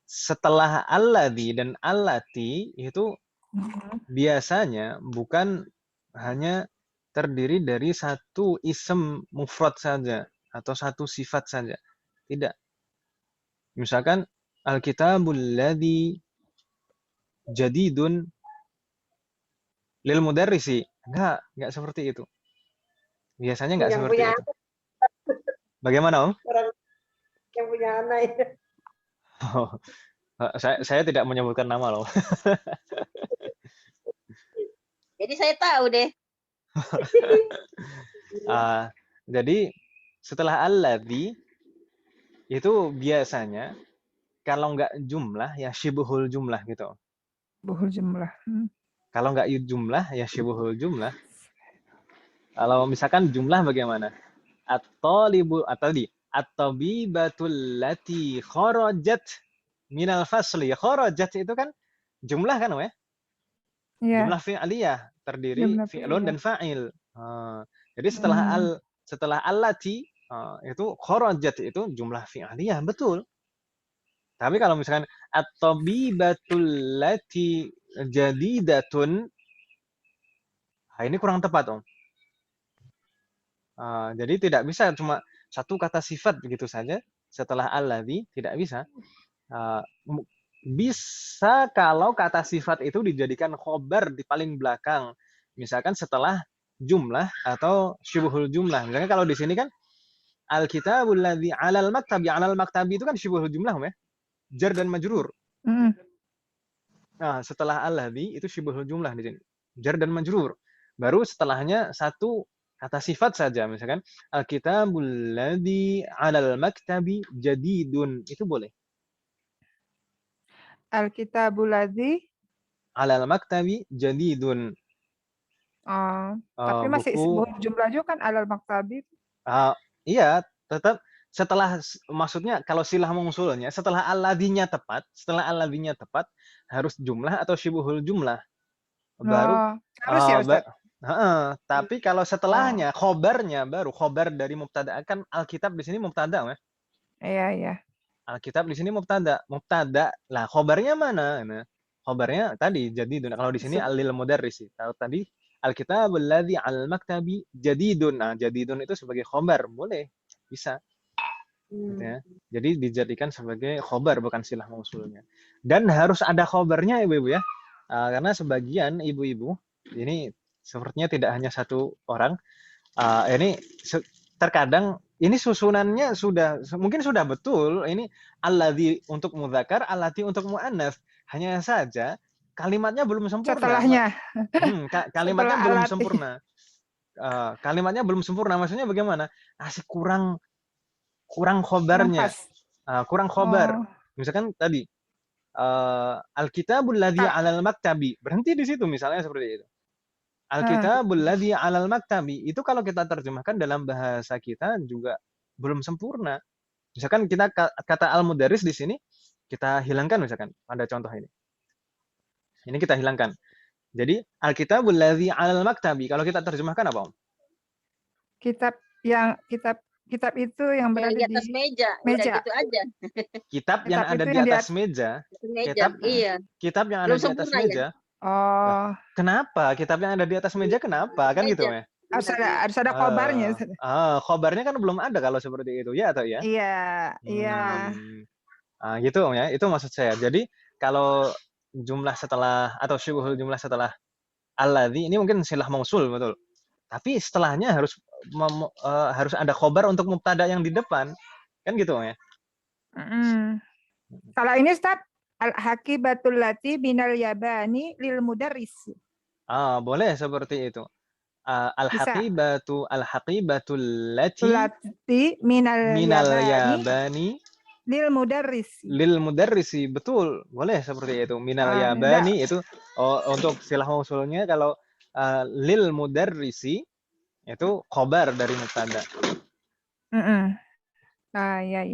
setelah alladzi dan allati itu biasanya bukan hanya terdiri dari satu ism mufrad saja atau satu sifat saja. Tidak. Misalkan al-kitabul ladzi jadidun lil mudarrisi. Enggak seperti itu. Biasanya enggak seperti itu. Bagaimana, Om? Yang punya anak. Saya tidak menyebutkan nama loh. Jadi saya tahu deh. Jadi setelah alladzi itu biasanya kalau nggak jumlah ya syibhul jumlah gitu. Buhul jumlah. Kalau nggak jumlah ya syibhul jumlah. Kalau misalkan jumlah bagaimana? At-talibu tadi at-tabibatul lati kharajat minal fasli. Kharajat itu kan jumlah kan ya? Iya. Jumlah fi'liyah terdiri Jumlah fi'lun fi'liyah. dan fa'il. Jadi setelah allati itu kharajat itu jumlah fi'liyah betul. Tapi kalau misalkan at-tabibatul lati jadidatun, ini kurang tepat, Om. Jadi tidak bisa cuma satu kata sifat begitu saja setelah alladzi, tidak bisa. Bisa kalau kata sifat itu dijadikan khobar di paling belakang. Misalkan setelah jumlah atau syubuhul jumlah. Misalnya kalau di sini kan al-kitabul ladzi 'alal maktabi itu kan syubuhul jumlah, Om ya. Jar dan majrur. Nah, setelah alladzi itu syubuhul jumlah di sini. Jar dan majrur. Baru setelahnya satu kata sifat saja, misalkan al-kitabul ladzi 'alal maktabi jadidun, itu boleh. Al-kitabul ladzi 'alal maktabi jadidun. Tapi masih jumlah juga kan alal maktabi. Iya, tetap setelah, maksudnya kalau silah mausulnya setelah alladzinya tepat, harus jumlah atau syubuhul jumlah. Baru harus ya, Ustaz. Tapi kalau setelahnya khobarnya baru khobar dari mubtada, kan alkitab di sini mubtada ya. Iya. Alkitab di sini mubtada. Lah khobarnya mana? Nah, khobarnya tadi jadidun. Kalau di sini alil mudarris. Kalau tadi alkitabul ladzi 'alal maktabi jadidun. Nah, jadidun itu sebagai khobar, boleh, bisa. Gitu ya. Jadi dijadikan sebagai khobar bukan silah mausulnya. Dan harus ada khobarnya ibu-ibu ya. Karena sebagian ibu-ibu ini sepertinya tidak hanya satu orang. Ini terkadang ini susunannya mungkin sudah betul. Ini alladzi untuk mudzakar, allati untuk muannats. Hanya saja kalimatnya belum sempurna. Setelahnya. Kalimatnya belum sempurna. Kalimatnya belum sempurna. Maksudnya bagaimana? Kurang khobarnya. Kurang khobar. Misalkan tadi al-kitabul ladzi 'alal maktabi. Berhenti di situ misalnya seperti itu. Al-kitabul ladzi 'alal maktabi itu kalau kita terjemahkan dalam bahasa kita juga belum sempurna. Misalkan kita kata al-mudarris di sini kita hilangkan, misalkan ada contoh ini. Ini kita hilangkan. Jadi al-kitabul ladzi 'alal maktabi kalau kita terjemahkan apa, Om? Kitab itu yang berada di atas meja. Gitu aja. Kitab yang ada di atas meja. Kitab yang ada di atas meja. Kenapa? Kitab yang ada di atas meja kenapa? Kan gitu ya. Harus ada khobarnya. Khobarnya kan belum ada kalau seperti itu, ya atau ya? Iya. Gitu Om ya. Itu maksud saya. Jadi kalau jumlah setelah atau syubuhul jumlah setelah alladzi ini mungkin silah mausul, betul. Tapi setelahnya harus ada khobar untuk mubtada yang di depan. Kan gitu ya. Kalau ini Ustaz, al-haqibatul lati binal yabani lil mudarris. Boleh seperti itu. Al-haqibatul lati minal yabani lil mudarrisi. Betul, boleh seperti itu. Minal yabani itu untuk silah mausulnya. Kalau lil mudarrisi itu khobar dari mubtada. Ya.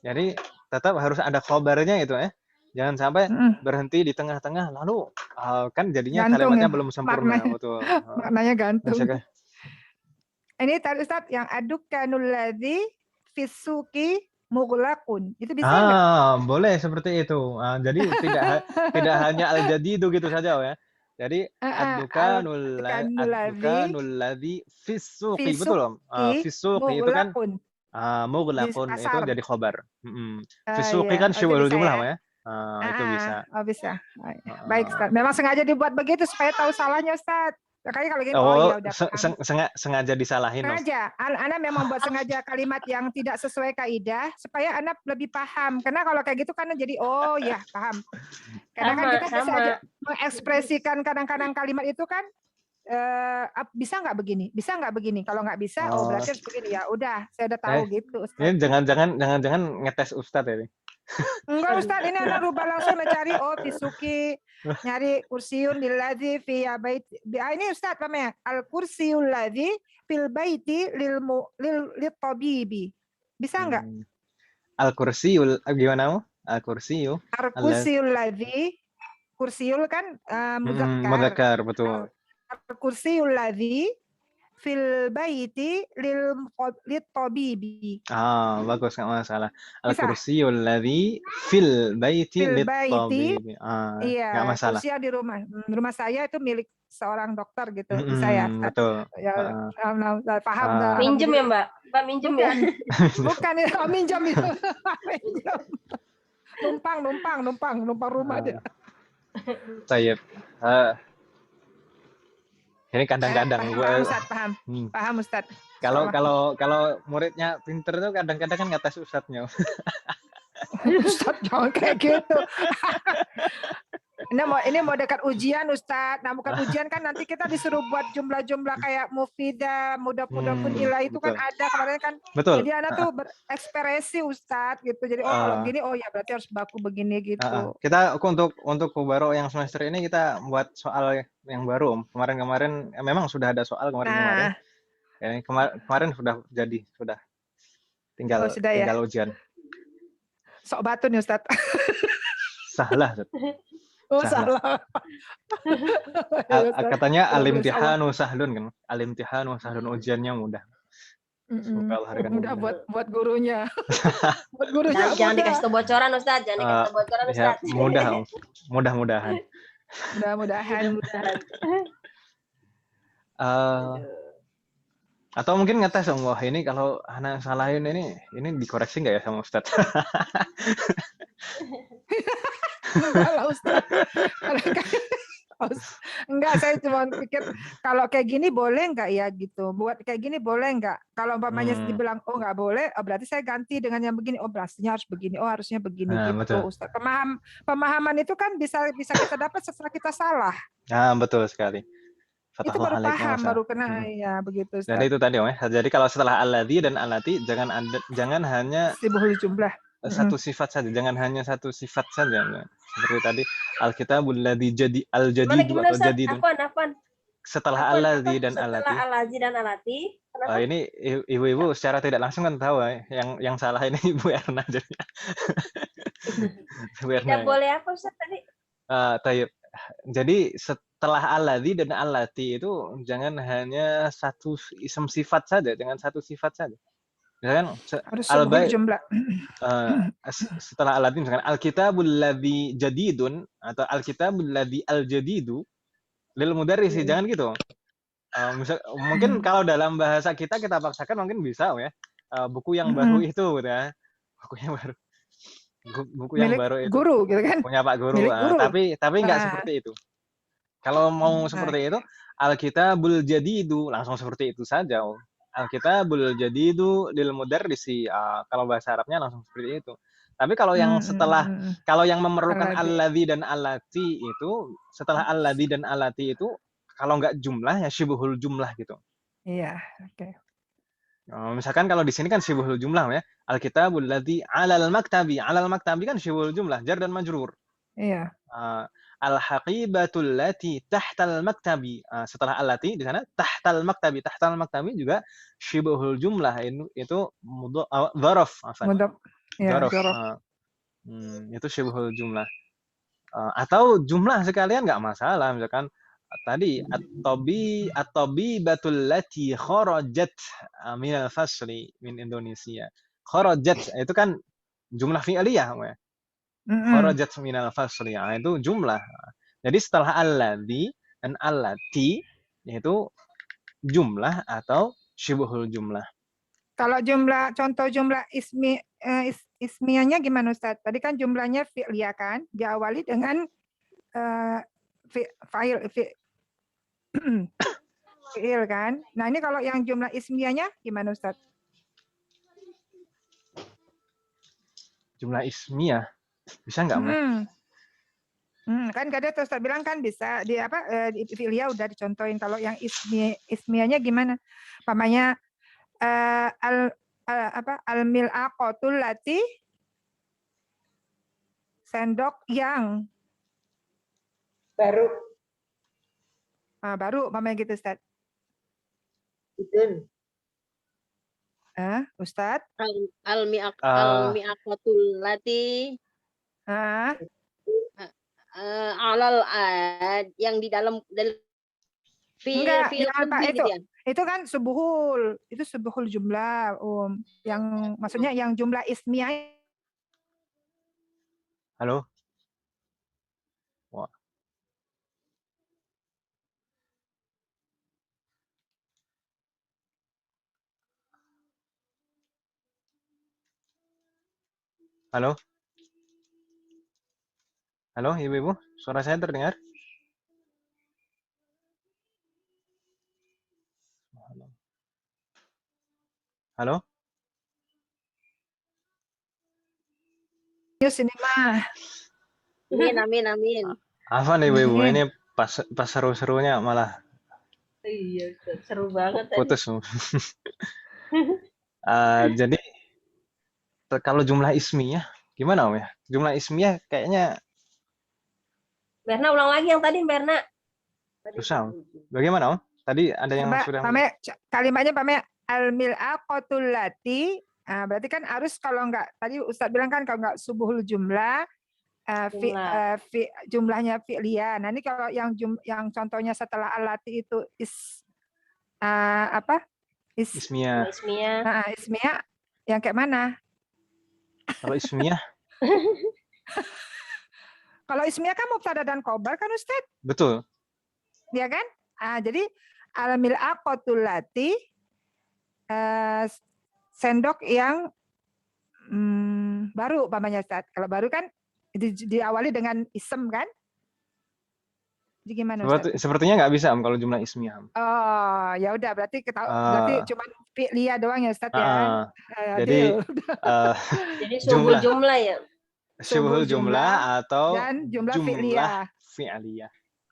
Jadi tetap harus ada khobarnya itu ya. Jangan sampai berhenti di tengah-tengah lalu kan jadinya gantung, kalimatnya belum sempurna. Betul. Maknanya gantung. Ini tadi Ustaz yang adukanul ladzi fisuki mughlaqun. Itu bisa enggak? Boleh seperti itu. Jadi tidak hanya al-jadidu gitu saja ya. Jadi ad-dukanul ladzi fis-suqi, betul Om. Fis-suqi itu kan mughlaqun itu jadi khobar. Fis-suqi kan syubuhul jumlah ya. Itu bisa. Bisa. Baik Ustaz. Memang sengaja dibuat begitu supaya tahu salahnya Ustaz. Makanya kalau gini udah sengaja disalahin. Sengaja. Ana memang buat sengaja kalimat yang tidak sesuai kaidah supaya Ana lebih paham. Karena kalau kayak gitu kan jadi paham. Karena kan kita bisa aja mengekspresikan kadang-kadang kalimat itu kan bisa nggak begini. Kalau nggak bisa, berarti harus begini. Ya udah, saya udah tahu gitu. Ustaz. Ini jangan ngetes Ustadz ini. Enggak Ustaz, ini anak rubah langsung mencari Fisuki, nyari kursiun dilladzi fi baiti. Ini Ustaz namanya al kursiul ladzi fil baiti lil tabibi. Bisa enggak? Al kursiul gimana? Al kursiul. Al kursiul ladzi, kursiul kan muzakkar. Muzakkar, betul. Al kursiul ladzi fil baiti lil tabibi. Bagus, nggak masalah. Al kursiyul ladzi fil baiti lit tabibi. Iya, nggak masalah. kursi di rumah saya itu milik seorang dokter gitu. Bisa ya? Betul. Ya, paham dah. Minjem ya Mbak? Mbak minjem ya? Bukan ya, minjem itu. numpang rumah dia. Tayyib. Ini kadang-kadang paham Ustaz. Kalau muridnya pinter tuh kadang-kadang kan ngetes Ustadznya. Ustaz jangan kayak gitu. Ini mau dekat ujian Ustaz. Nah bukan ujian kan nanti kita disuruh buat jumlah-jumlah kayak mufidah, mudah-mudahan ilah itu kan ada kemarin kan. Betul. Jadi anak tuh berekspresi Ustaz gitu. Jadi kalau gini ya berarti harus baku begini gitu. Kita untuk Kubaro yang semester ini kita buat soal yang baru. Kemarin memang sudah ada soal kemarin. Ya, kemarin sudah tinggal ujian. Sok batu nih Ustaz. Salah. Salah. Katanya alimtihanu sahlun kan. Alimtihanu sahlun, ujiannya mudah. Mudah buat gurunya. Buat gurunya. Jangan dikasih tahu bocoran Ustaz, Ya, mudah-mudahan. Mudah-mudahan. Atau mungkin ngetes dong, wah ini kalau anak salahin ini dikoreksi nggak ya sama Ustadz? Enggak lah Ustaz. Enggak, saya cuma pikir kalau kayak gini boleh enggak ya gitu. Buat kayak gini boleh enggak? Kalau umpamanya dibilang nggak boleh, berarti saya ganti dengan yang begini. Berarti harus begini. Harusnya begini gitu. Betul. Ustaz. Pemahaman itu kan bisa kita dapat setelah kita salah. Betul sekali. Itu baru paham, baru kena ya begitu. Jadi itu tadi Jadi kalau setelah alladzi dan allati jangan hanya sibuk jumlah. Satu sifat saja, jangan hanya satu sifat saja. Seperti tadi al-kitabul ladzi jadi al-jadid atau jadidun. Setelah alladzi dan allati. Setelah alladzi dan allati. Ini ibu-ibu secara tidak langsung kan tahu yang salah ini Ibu Erna jadinya. Tidak boleh apa Ustaz tadi? Tayyib. Jadi setelah alladzi dan allati itu jangan hanya satu isim sifat saja, jangan satu sifat saja. Misalkan jumlah. Setelah alladzi misalkan alkitabul ladzi jadidun atau alkitabul ladzi aljadidu lil mudarrisi, jangan gitu. Mungkin kalau dalam bahasa kita paksakan mungkin bisa ya. Buku yang baru itu ya. Buku yang baru. Buku yang baru itu guru gitu kan, punya Pak Guru, tapi nggak seperti itu. Kalau mau seperti itu alkitabul jadidu langsung seperti itu saja. Alkitabul jadidu lil mudarrisi, kalau bahasa Arabnya langsung seperti itu. Tapi kalau yang kalau yang memerlukan alladzi dan allati itu, setelah alladzi dan allati itu kalau nggak jumlah ya syibhul jumlah gitu. Iya, oke. Misalkan kalau di sini kan syibhul jumlah ya. Alkitabul ladzi 'alal maktabi. 'Alal maktabi kan syibhul jumlah, jar dan majrur. Iya. Al-haqibatul lati tahtal maktabi. Setelah allati di sana tahtal maktabi. Tahtal maktabi juga syibhul jumlah, itu dzaraf. Dzaraf. Itu syibhul jumlah. Atau jumlah sekalian nggak masalah, misalkan tadi at-tabibatul lati kharajat min al-fasli min Indonesia. Kharajat itu kan jumlah fi'liyah ya. Kharajat min al-fasli, itu jumlah. Jadi setelah alladzi dan allati itu jumlah atau syibhul jumlah. Kalau contoh jumlah ismiyahnya gimana Ustaz? Tadi kan jumlahnya fi'liyah kan, diawali dengan fi'il kan. Nah ini kalau yang jumlah ismiyahnya gimana Ustaz? Jumlah ismiyah bisa nggak? Kan ada Ustaz bilang kan bisa di fi'liyah udah dicontohin. Kalau yang ismiyahnya gimana? Pamannya al-mil'aqatul lati sendok yang Baru. baru, mamanya gitu Ustaz. Idun. Ustaz? Al-mi'aqatul lati alal yang di dalam Enggak, jangan Pak, gitu ya. Itu kan itu subuhul jumlah, yang maksudnya yang jumlah ismiyah. Halo? Wah. Halo? Halo, Ibu-ibu? Suara saya terdengar? Halo? Yus ini mah. Amin. Apa nih Ibu-ibu? Ini pas seru-serunya malah Iya, seru banget. putus. Jadi kalau jumlah ismiyah gimana Om ya? Jumlah ismiyah kayaknya Berna ulang lagi yang tadi, Berna. susah Om. Bagaimana Om? Tadi ada yang sudah Kalimatnya Pame al-mil'aqatul lati. Berarti kan harus kalau enggak, tadi Ustaz bilang kan kalau enggak subuhul jumlah, jumlahnya fi'liyah. Nah ini kalau yang contohnya setelah alati itu ismiyah. Ismiyah yang kayak mana? Kalau ismiyah? Kalau ismiyah kan mubtada dan khobar kan Ustaz? Betul. Iya kan? Jadi al-mil'aqatul lati sendok yang baru umpamanya Ustaz. Kalau baru kan diawali dengan isem kan? Jadi gimana Ustaz? Sepertinya nggak bisa Om kalau jumlah ismiyah. Oh, ya udah berarti berarti cuma fi'liyah doang ya Ustaz ya. Jadi subuhul jumlah ya. Subuhul jumlah atau dan jumlah fi'liyah.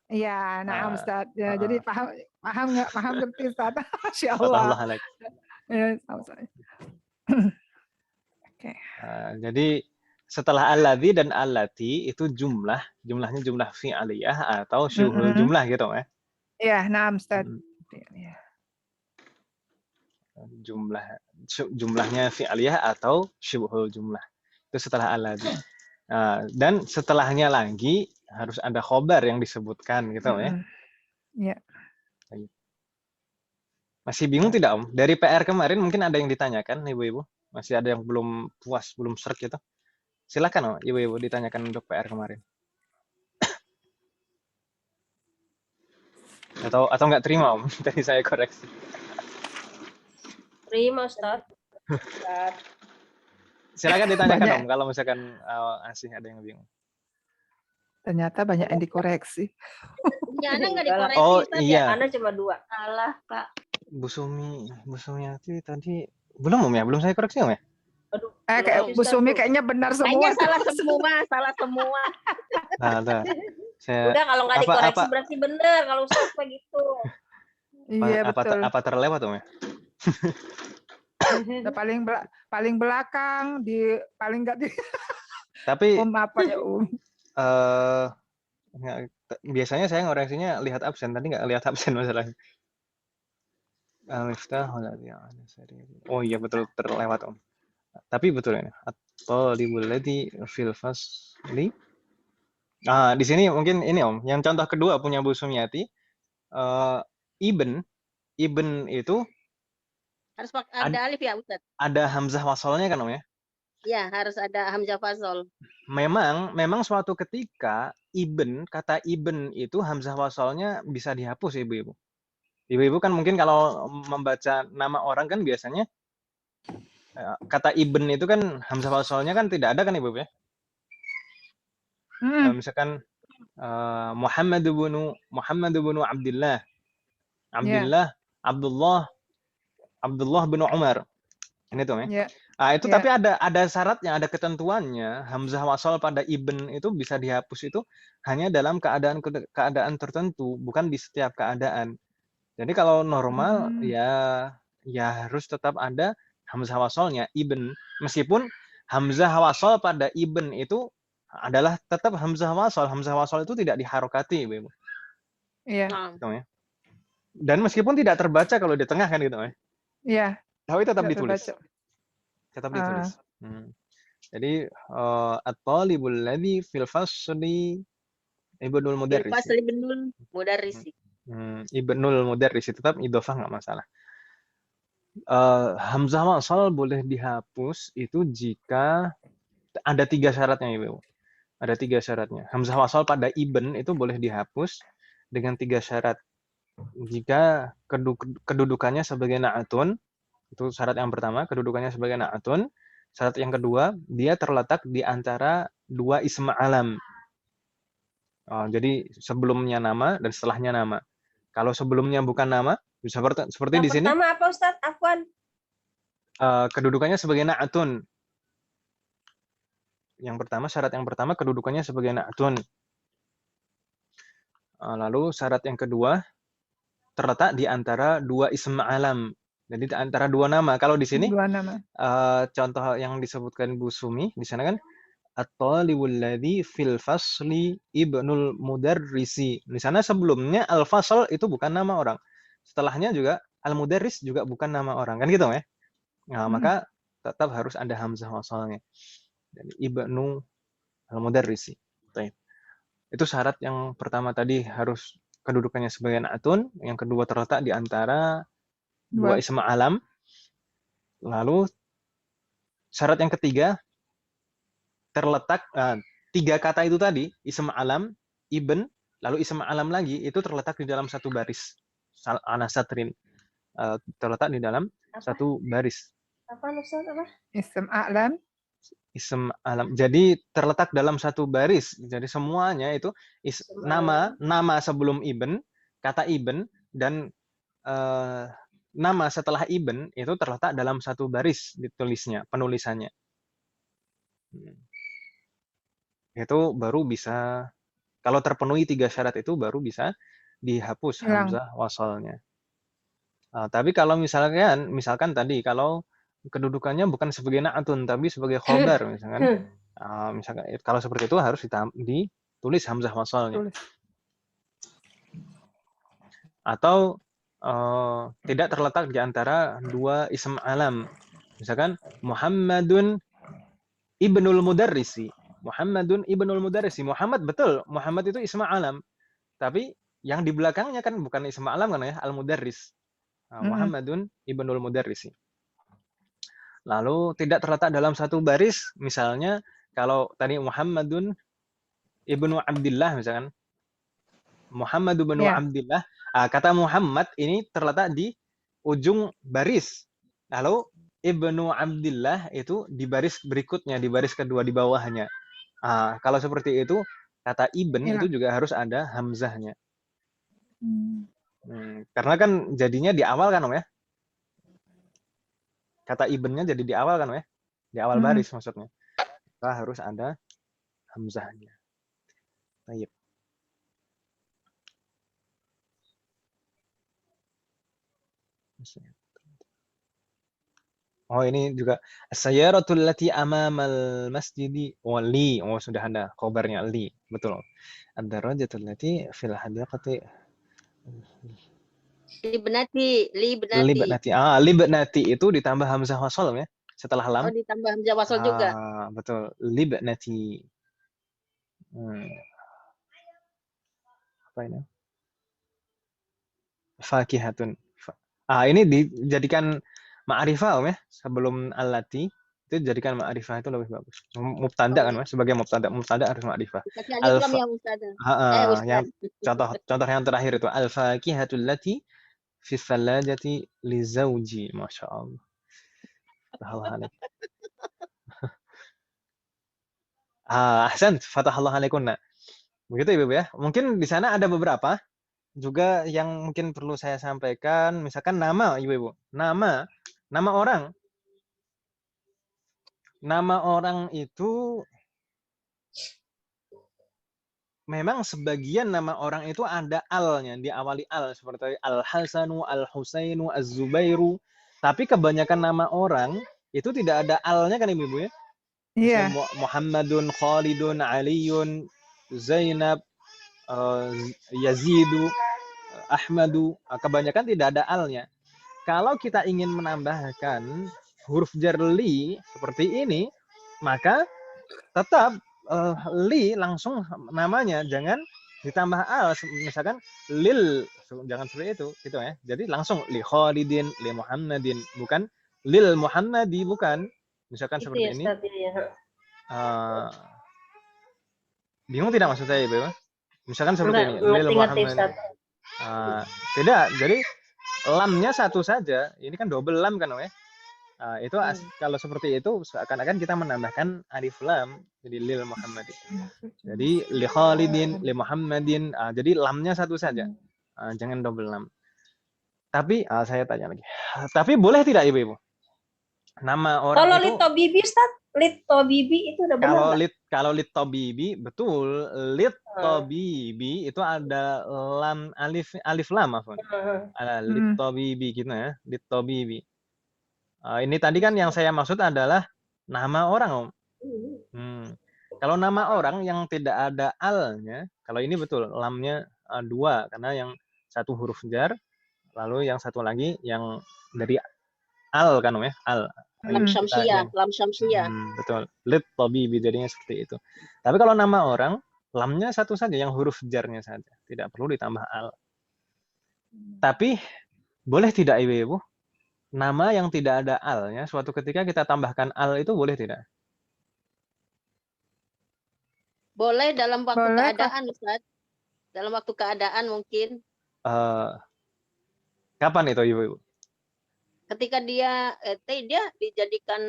Iya, nah Ustaz. Ya, jadi paham nggak? Paham ngerti Ustaz? Masya Allah. Oke. Jadi setelah alladzi dan allati itu jumlahnya jumlah fi'aliyah atau syuhul jumlah gitu ya. Iya, nah Ustaz. Jumlahnya fi'aliyah atau syuhul jumlah. Itu setelah alladzi. Dan setelahnya lagi harus ada khobar yang disebutkan gitu ya. Iya. Masih bingung tidak Om? Dari PR kemarin mungkin ada yang ditanyakan Ibu-ibu. Masih ada yang belum puas, belum serk gitu. Silakan Om, Ibu-ibu ditanyakan untuk PR kemarin. atau nggak terima Om? Tadi saya koreksi. Terima Ustaz. Silakan ditanyakan Om kalau misalkan asih ada yang bingung. Ternyata banyak yang dikoreksi. Ya, Ana nggak dikoreksi. Oh iya. Ana cuma 2. Salah Kak. Bu Sumiati tadi belum Om ya? Belum saya koreksi Om ya? Aduh, kayak Bu Sumi kayaknya benar semua. Kayaknya salah semua. Nah. Udah kalau nggak dikoreksi berarti benar kalau Ustaz begitu. Iya betul. Apa terlewat Om ya? paling belakang paling nggak di. Tapi apa ya biasanya saya ngoreksinya lihat absen, tadi nggak lihat absen masalahnya. Oh iya betul terlewat Om. Tapi betul ini. At-talibul ladzi fil fasli. Di sini mungkin ini Om, yang contoh kedua punya Bu Sumiati. Ibn itu harus ada alif ya Ustaz. Ada hamzah wasolnya kan Om ya? Iya, harus ada hamzah wasol. Memang suatu ketika kata ibn itu hamzah wasolnya bisa dihapus Ibu-ibu. Ibu-ibu kan mungkin kalau membaca nama orang kan biasanya kata ibn itu kan hamzah wasolnya kan tidak ada kan Ibu ya? Misalkan Muhammad bin Abdullah. Abdullah bin Umar. Ini tuh ya. Itu tapi ada syaratnya, ada ketentuannya. Hamzah wasol pada ibn itu bisa dihapus itu hanya dalam keadaan tertentu, bukan di setiap keadaan. Jadi kalau normal ya harus tetap ada hamzah wasolnya ibn. Meskipun hamzah wasol pada ibn itu adalah tetap hamzah wasal. Hamzah wasal itu tidak diharokati, Ibu. Iya. Nah, Gitu, ya. Dan meskipun tidak terbaca kalau di tengah kan gitu, ya. Iya. Tapi tetap Nggak ditulis. terbaca. Tetap Ah. ditulis. Jadi at-talibul ladzi fil fasli ibnul mudarrisi. Fasli benul mudarrisi. Ibnul mudarrisi tetap idhofah nggak masalah. Hamzah wasal boleh dihapus itu jika ada 3 syaratnya, Ibu. Ada 3 syaratnya. Hamzah wasal pada ibn itu boleh dihapus dengan 3 syarat. Jika kedudukannya sebagai na'atun, itu syarat yang pertama, kedudukannya sebagai na'atun. Syarat yang kedua, dia terletak di antara 2 ism alam. Jadi sebelumnya nama dan setelahnya nama. Kalau sebelumnya bukan nama, bisa seperti di Yang sini. pertama apa Ustadz? Afwan. Kedudukannya sebagai na'atun. Yang pertama, syarat yang pertama kedudukannya sebagai na'atun. Lalu syarat yang kedua terletak di antara 2 ism alam. Jadi di antara 2 nama. Kalau di sini 2 nama. contoh yang disebutkan Bu Sumi di sana kan at-talibul ladzi fil fasli ibnul mudarrisi. Di sana sebelumnya al-fasl itu bukan nama orang. Setelahnya juga al-mudarris juga bukan nama orang. Kan gitu ya? Nah, maka tetap harus ada hamzah wasalnya. Jadi ibnu al-mudarrisi. Itu syarat yang pertama tadi harus kedudukannya sebagai na'atun, yang kedua terletak di antara 2 ism alam. Lalu syarat yang ketiga terletak 3 kata itu tadi, ism alam, ibn, lalu ism alam lagi itu terletak di dalam satu baris. Ana satrin. Terletak di dalam satu baris. Apa Ustadz apa? Ism a'lam. Ism alam. Jadi terletak dalam satu baris. Jadi semuanya itu nama sebelum ibn, kata ibn dan nama setelah ibn itu terletak dalam satu baris ditulisnya, penulisannya. Itu baru bisa, kalau terpenuhi 3 syarat itu baru bisa dihapus hamzah wasalnya. Tapi kalau misalkan tadi kalau kedudukannya bukan sebagai na'atun tapi sebagai khobar misalkan, kalau seperti itu harus ditulis hamzah wasalnya. Atau tidak terletak di antara 2 ism alam. Misalkan Muhammadun ibnul mudarrisi. Muhammadun ibnul mudarrisi. Muhammad betul, Muhammad itu isma alam. Tapi yang di belakangnya kan bukan isma alam kan ya, al-mudarris. Muhammadun ibnul mudarrisi. Lalu tidak terletak dalam satu baris, misalnya kalau tadi Muhammadun ibnu Abdillah misalkan. Muhammad ibnu Abdillah, kata Muhammad ini terletak di ujung baris. Lalu ibnu Abdillah itu di baris berikutnya, di baris kedua di bawahnya. Kalau seperti itu, kata ibn itu juga harus ada hamzahnya. Karena kan jadinya di awal kan Om ya. Kata ibnnya jadi di awal kan Om ya. Di awal baris maksudnya. Maka harus ada hamzahnya. Baik. Oh ini juga as-sayyaratul lati amamal masjidi li. Oh sudah ada khabarnya li. Betul. Ad-darajatul lati fil hadiqati libnati. Libnati. Libnati itu ditambah hamzah wasal ya. Setelah lam. Oh ditambah hamzah wasal juga. Betul. Libnati. Apa ini? Fakihatun. Ini dijadikan ma'rifah Om ya, sebelum allati itu jadikan ma'rifah itu lebih bagus. Mubtada kan Mas, sebagai mubtada harus ma'rifah. Yang contoh yang terakhir itu al-fakihatul lati fi thalajati li zawji, masyaallah. Ahsan, fatahallahu alaikunna. Begitu Ibu ya. Mungkin di sana ada beberapa juga yang mungkin perlu saya sampaikan, misalkan nama Ibu. Nama orang. Nama orang itu memang sebagian nama orang itu ada al-nya, diawali al seperti Al-Hasanu, Al-Husainu, Az-Zubairu. Tapi kebanyakan nama orang itu tidak ada al-nya kan Ibu ya? Iya. Muhammadun, Khalidun, Aliyun, Zainab, Yazidu, Ahmadu, kebanyakan tidak ada alnya. Kalau kita ingin menambahkan huruf jar li seperti ini, maka tetap li langsung namanya, jangan ditambah al. Misalkan lil, jangan seperti itu, gitu ya. Jadi langsung li Khalidin, li Muhammadin, bukan lil Muhammadi, bukan. Misalkan Itu seperti ya ini. Ustaz ya. Bingung tidak maksud saya, Ibu? Misalkan seperti Enggak, ini, lil ngerti Muhammad. Ustaz. Tidak, jadi lamnya satu saja. Ini kan double lam kan, ya. Itu kalau seperti itu seakan-akan kita menambahkan alif lam, jadi lil Muhammadi. Jadi li Khalidin, li Muhammadin. Jadi lamnya satu saja. Jangan double lam. Tapi saya tanya lagi. Tapi boleh tidak, Ibu? Nama orang Kalau itu Litobibi Ustaz, Litobibi itu udah benar nggak? kalau Litobibi betul, Litobibi itu ada lam alif lam afwan. Litobibi gitu ya, Litobibi. Ini tadi kan yang saya maksud adalah nama orang, Om. Kalau nama orang yang tidak ada alnya, kalau ini betul lamnya 2 karena yang satu huruf jar, lalu yang satu lagi yang dari al kan, Om ya, al. Lam syamsiyah, lam syamsiyah. Betul. Lit tabibi jadinya seperti itu. Tapi kalau nama orang, lamnya satu saja, yang huruf jarnya saja, tidak perlu ditambah al. Tapi boleh tidak, Ibu? Nama yang tidak ada alnya, suatu ketika kita tambahkan al itu boleh tidak? Boleh dalam waktu Boleh, keadaan, Ustaz. Dalam waktu keadaan mungkin. Kapan itu, Ibu? Ketika dia dijadikan,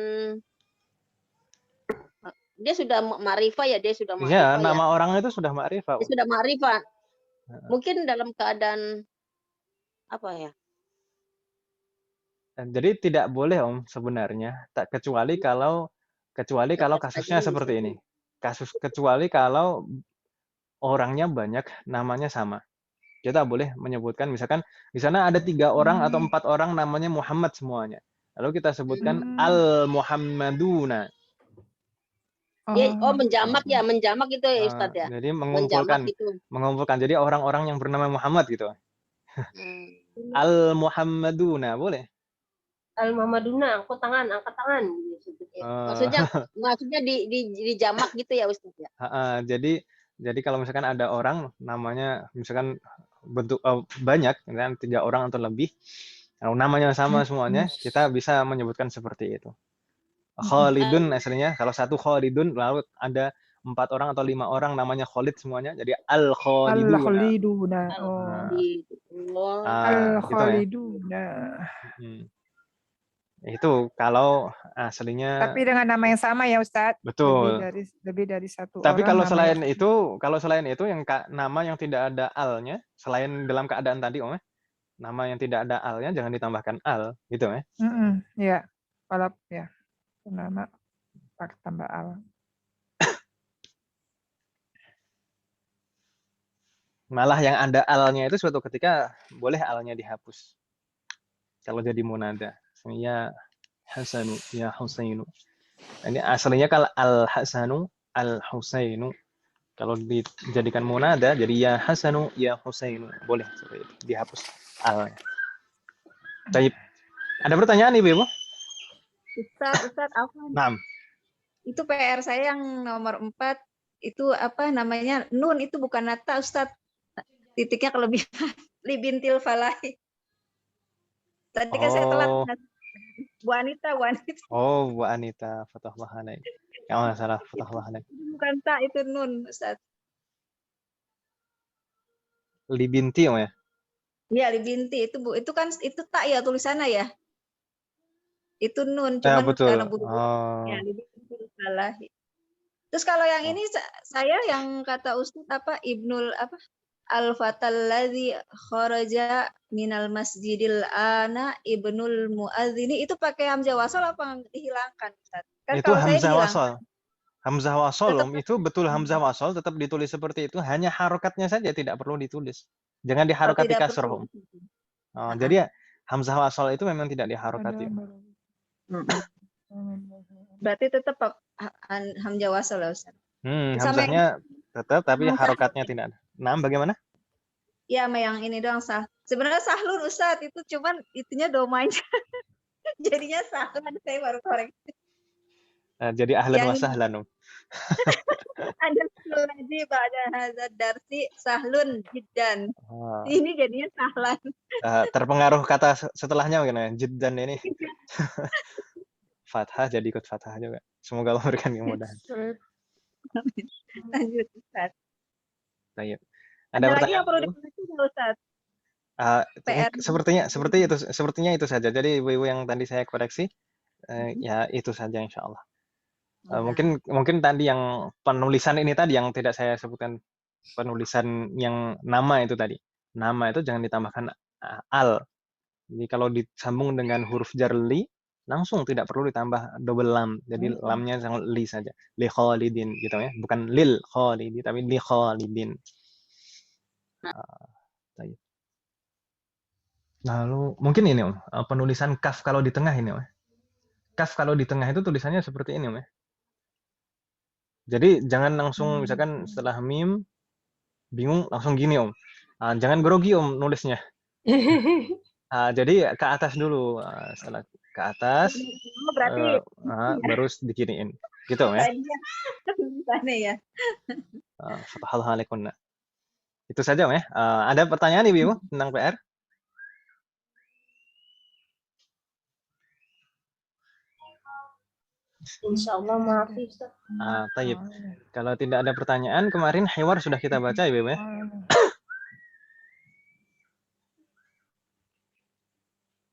dia sudah ma'rifah ya, dia sudah Iya, ma'rifah nama ya. orang itu sudah ma'rifah. Dia sudah ma'rifah. Mungkin dalam keadaan apa ya? Jadi tidak boleh, Om, sebenarnya, kecuali kalau kasusnya seperti ini. Kecuali kalau orangnya banyak, namanya sama. Kita boleh menyebutkan, misalkan di sana ada 3 orang atau 4 orang namanya Muhammad semuanya. Lalu kita sebutkan al-Muhammaduna. Menjamak ya, menjamak itu ya Ustaz ya. Jadi mengumpulkan. Jadi orang-orang yang bernama Muhammad gitu. Al-Muhammaduna boleh. Al-Muhammaduna, angkat tangan. Maksudnya di jamak gitu ya Ustaz ya. Jadi kalau misalkan ada orang namanya misalkan bentuk banyak, kan 3 orang atau lebih, kalau namanya sama semuanya, kita bisa menyebutkan seperti itu. Khalidun aslinya, kalau satu Khalidun, lalu ada 4 orang atau 5 orang namanya Khalid semuanya, jadi Al-Khaliduna. Al-Khaliduna. Itu kalau aslinya. Tapi dengan nama yang sama ya Ustadz. Betul. Lebih dari satu. Tapi orang kalau selain itu yang nama yang tidak ada alnya, selain dalam keadaan tadi, Om, nama yang tidak ada alnya jangan ditambahkan al, gitu ya? Iya. Kalau ya nama pakai tambah al. Malah yang ada alnya itu suatu ketika boleh alnya dihapus. Kalau jadi munada. Ya Hasanu, ya Husainu. Ini aslinya kalau al-Hasanu, al-Husainu. Kalau dijadikan munada, jadi ya Hasanu, ya Husainu. Boleh seperti itu. Dihapus al-nya. Baik. Ada pertanyaan, Ibu? Ustaz, apa? Naam. Itu PR saya yang nomor 4, itu apa namanya? Nun itu bukan nata, Ustaz. Titiknya kelebihan. Libintil falahi. Tadi kan saya telat. Bu Anita. Oh, Bu Anita, Fatahullah alaik. Enggak masalah, Fatahullah alaik. Bukan tak, itu nun, Ustaz. Libinti, Om ya? Iya, libinti itu kan itu tak ya tulisannya ya. Itu nun, cuman betul. karena ya, libintil falahi. Terus kalau yang ini saya yang kata Ustaz apa Ibnul apa Al-Fatal ladzi kharaja minal masjidil ana ibnul muadzini, itu pakai hamzah wasal apa dihilangkan Ustaz? Kan Itu hamzah wasal. Hamzah wasal, Om, itu betul hamzah wasal tetap ditulis seperti itu, hanya harokatnya saja tidak perlu ditulis. Jangan diharokati kasroh, Om. Jadi hamzah wasal itu memang tidak diharokati. Berarti tetap hamzah wasal ya Ustaz. Sama Hamzahnya tetap tapi harokatnya tidak ada. Nah, bagaimana? ya sama yang ini doang sah. Sebenarnya sahlun Ustaz itu cuman itunya domanya. Jadinya sahlun saya baru koreksi. Jadi ahlan wa sahlan. Ada lagi pada hazard darsi sahlun jiddan. Ini jadinya sahlan. Terpengaruh kata setelahnya bagaimana? Jiddan ini. Fathah jadi ikut fathah juga. Semoga Allah memberikan kemudahan. Lanjut Ustaz. Baik. Ada lagi yang perlu dikoreksi Ustaz? Sepertinya itu saja. Jadi ibu-ibu yang tadi saya koreksi, ya itu saja insya Allah. Mungkin tadi yang penulisan ini tadi yang tidak saya sebutkan, penulisan yang nama itu tadi. Nama itu jangan ditambahkan al. Jadi kalau disambung dengan huruf jar li, langsung tidak perlu ditambah double lam. Jadi lamnya sangat li saja. Li khalidin gitu ya. Bukan lil khalidi tapi li khalidin. Lalu mungkin ini penulisan kaf kalau di tengah ini. Kaf kalau di tengah itu tulisannya seperti ini ya. Jadi jangan langsung misalkan setelah mim bingung langsung gini jangan grogi nulisnya. Jadi ke atas dulu, setelah ke atas baru dikiriin gitu ya. Ya. Fatahallahalaikun. Itu saja ya. Ada pertanyaan ibu tentang PR? Insyaallah maaf Ustaz. Tayyib. Kalau tidak ada pertanyaan, kemarin hiwar sudah kita baca ibu ya.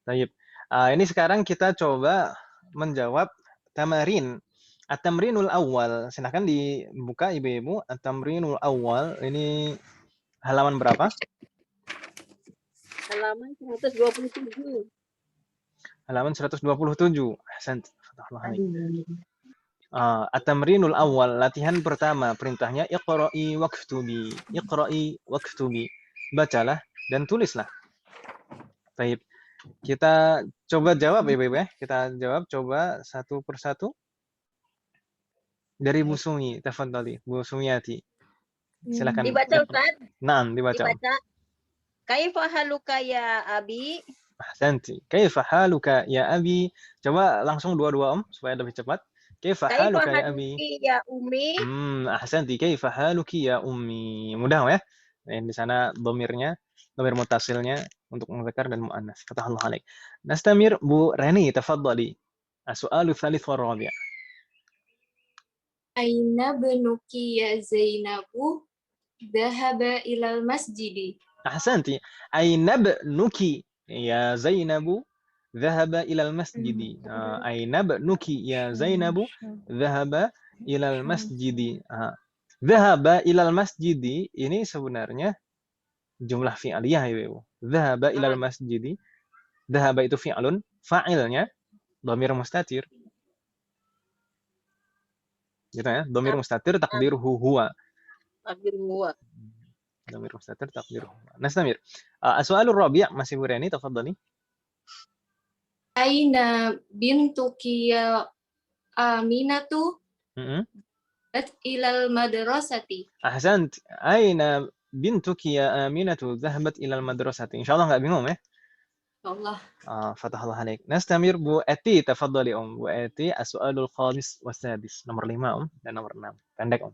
Tayyib. Ini sekarang kita coba menjawab tamarin. At-tamrinul awal. Silahkan dibuka ibu-ibu. At-tamrinul awal. Ini halaman berapa? Halaman 127. Halaman 127. Ahsan. At-tamrinul awal. Latihan pertama. Perintahnya iqra'i waktubi. Iqra'i waktubi. Bacalah dan tulislah. Tayyib. Kita coba jawab ibu-ibu ya. Kita jawab coba satu persatu. Dari Bu Sumi, tafadhali, Bu Sumiati. Silakan. Dibaca Ustaz? Naam, dibaca. Kaifa haluka ya abi? Ahsanti. Kaifa haluka ya abi? Coba langsung dua-dua supaya lebih cepat. Kaifa haluka ya abi? Ya ummi. Ahsanti. Kaifa haluki ya ummi. Mudah ya. Di sana dhamirnya, dhamir muttasilnya untuk muzakkar dan muannas. Fatahullah alaik. Nastamir Bu Rani, tafadhali. As-su'alu tsalits wa rabi'. Aina benuki ya Zainabu dhahaba ilal masjidi. Ahsanti. Aina benuki ya Zainabu dhahaba ilal masjidi. Aina benuki ya Zainabu dhahaba ilal masjidi. Dhahaba ilal masjidi ini sebenarnya jumlah fi'aliyah ya Ibu. Dhahaba ilal masjidi. Dhahaba itu fi'lun, fa'ilnya dhamir mustatir. Gitu ya, dhamir mustatir takdiruhu huwa. Takdiruhu huwa. Dhamir mustatir takdiruhu huwa. Nastamir. As-su'alur rabi' masih Bu Reni, tafadhali. Aina bintuki ya Aminatu ilal madrasati. Ahsant. Aina bintuki ya Aminatu dhahabat ilal madrasati. Insyaallah enggak bingung ya? Allah. Fatahullah alaik. Nastamir Bu Eti, tafadhali Bu Eti, as-su'alul khamis wasadis. Nomor 5 dan nomor 6. Pendek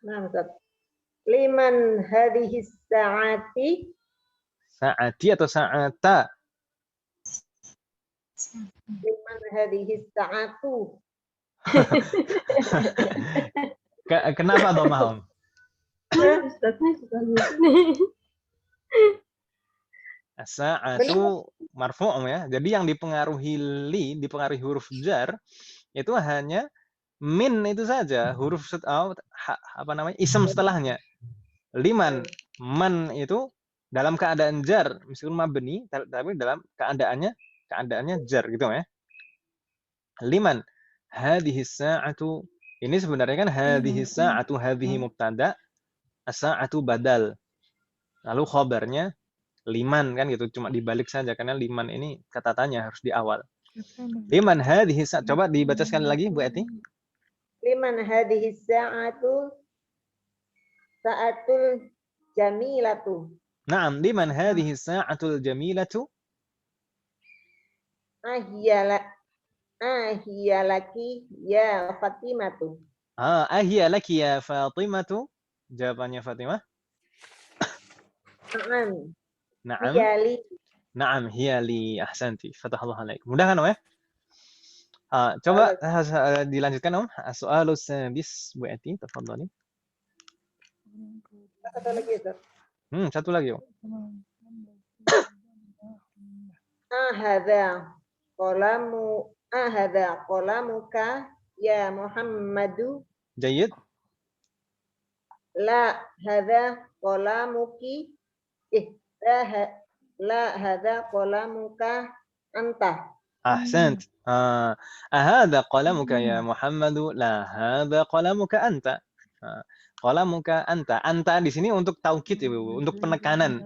Nah, Ustaz. Liman hadhihi sa'ati? Sa'ati atau sa'ata? Liman hadhihi sa'atu? Kenapa dhamma? As-sa'atu marfu' ya. Jadi yang dipengaruhi dipengaruhi huruf jar itu hanya min itu saja, huruf isim setelahnya. Liman, man itu dalam keadaan jar, meskipun mabni tapi dalam keadaannya jar gitu ya. Liman hadhihi sa'atu, ini sebenarnya kan hadhihi sa'atu, hadhihi mubtada, as-sa'atu badal. Lalu khabarnya liman kan gitu, cuma dibalik saja karena liman ini kata tanya harus di awal. Liman hadhihi sa'at. Coba dibaca sekali lagi Bu Eti. Liman hadhihi sa'atu sa'atul jamilatu. Naam, liman hadhihi sa'atul jamilatu? Ahiyalaki ya Fatimatu. Ahiya laki ya Fatimatu? Jawabannya Fatimah. Na'am. Naam. Hiyali. Naam, hiya li. Ahsanti. Fatahallahu alaik. Mudah kan, Om ya? Coba dilanjutkan, Om. Soalus sadis Bu Eti, tafadhali. Satu lagi, Ustaz. Satu lagi, Om. Ahadha qalamuka ya Muhammadu. Jayyid. La hadha qalamuki. La hadha qalamuka anta. Ahsant. Ahadha qalamuka ya Muhammadu. La hadha qalamuka anta. Qalamuka anta. Anta di sini untuk taukid ya, Bu, untuk penekanan.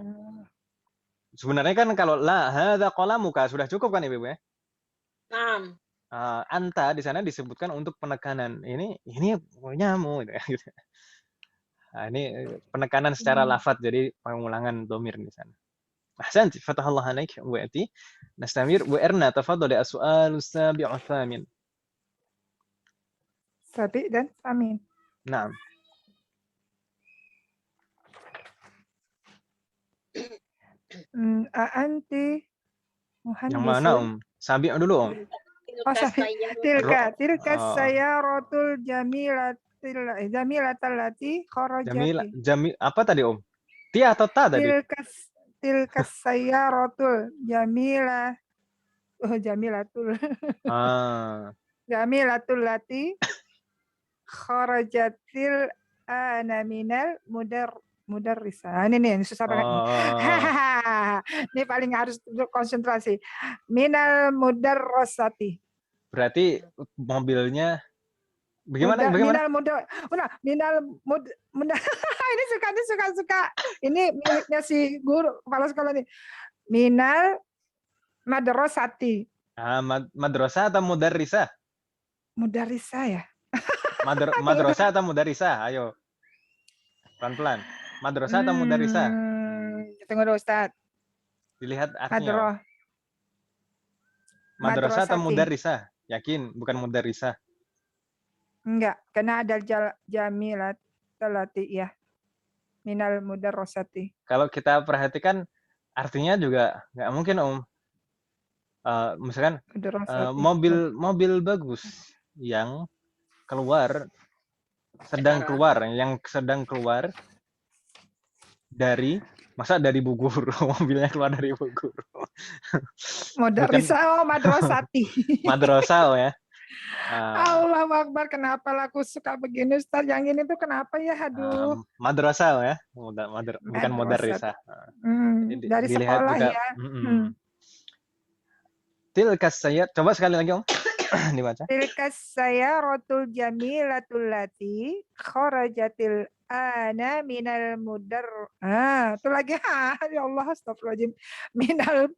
Sebenarnya kan kalau la hadza qalamuka sudah cukup kan Ibu ya? Naam. Anta di sana disebutkan untuk penekanan. Ini punyamu gitu. Nah, ini penekanan secara lafaz jadi pengulangan dhamir di sana. Ahsanti, fatahallahu alaik Bu Eti. Nastamir Bu Erna, tafadhali as-su'alu sabi'u tsamin. Sabi dan Samin. Naam. Anti Yang mana, Om? Sabi dulu, Om. Tilka sayaratul jamilatal lati kharajati. Apa tadi, Om? Ti atau ta tadi? Tilka sayaratul jamilatul. Jamilatul lati kharajatil anaminal mudarrisah. Ini susah banget. Ini paling harus konsentrasi. Minal mudarrasati. Berarti mobilnya bagaimana? Minal ini suka. Ini miliknya si guru kepala sekolah ini. Minal madrasati. Madrasah atau mudarrisah? Mudarrisah ya. Madrasah atau mudarrisah? Ayo. Pelan-pelan. Madrasah atau mudarrisah? Tunggu dulu, Ustaz. Dilihat artinya. Madrasah atau mudarrisah? Yakin bukan mudarrisah? Enggak, karena ada jamilat talati ya. Minal mudarrasati. Kalau kita perhatikan artinya juga nggak mungkin, Om. Misalkan mobil bagus yang sedang keluar dari Bogor. Mobilnya keluar dari Bogor. Mudarrisah madrasati. Madrasah ya. Allahu Akbar, kenapa aku suka begini, Ustaz? Yang ini tuh kenapa ya? Aduh. Madrasah ya. Bukan mudarrisah. Dari sekolah juga, ya. Tilkas sayat. Coba sekali lagi, Om. Dibaca. Tilkas sayaratul jamilatul lati kharajatil ana minal mudar. Itu lagi. Ya Allah, astagfirullahaladzim. Minal